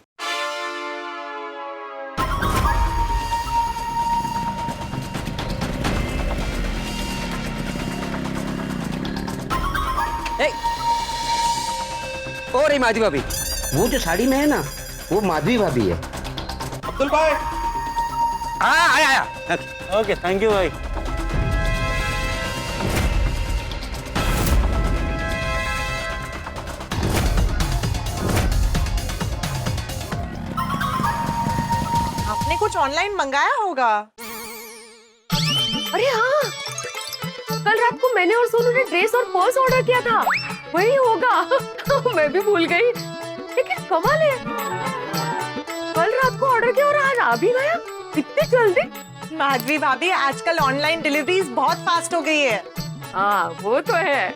और ये माधवी भाभी, वो जो साड़ी में है ना, वो माधवी भाभी है। अब्दुल भाई। हाँ आया आया। ओके थैंक यू भाई। आपने कुछ ऑनलाइन मंगाया होगा। अरे हाँ, कल रात को मैंने और सोनू ने ड्रेस और पर्स ऑर्डर किया था, वही होगा। मैं भी भूल गई, लेकिन कमाल है, कल रात को ऑर्डर किया और आज आ भी गया, इतनी जल्दी। माधवी भाभी आजकल ऑनलाइन डिलीवरीज बहुत फास्ट हो गई है। हाँ वो तो है।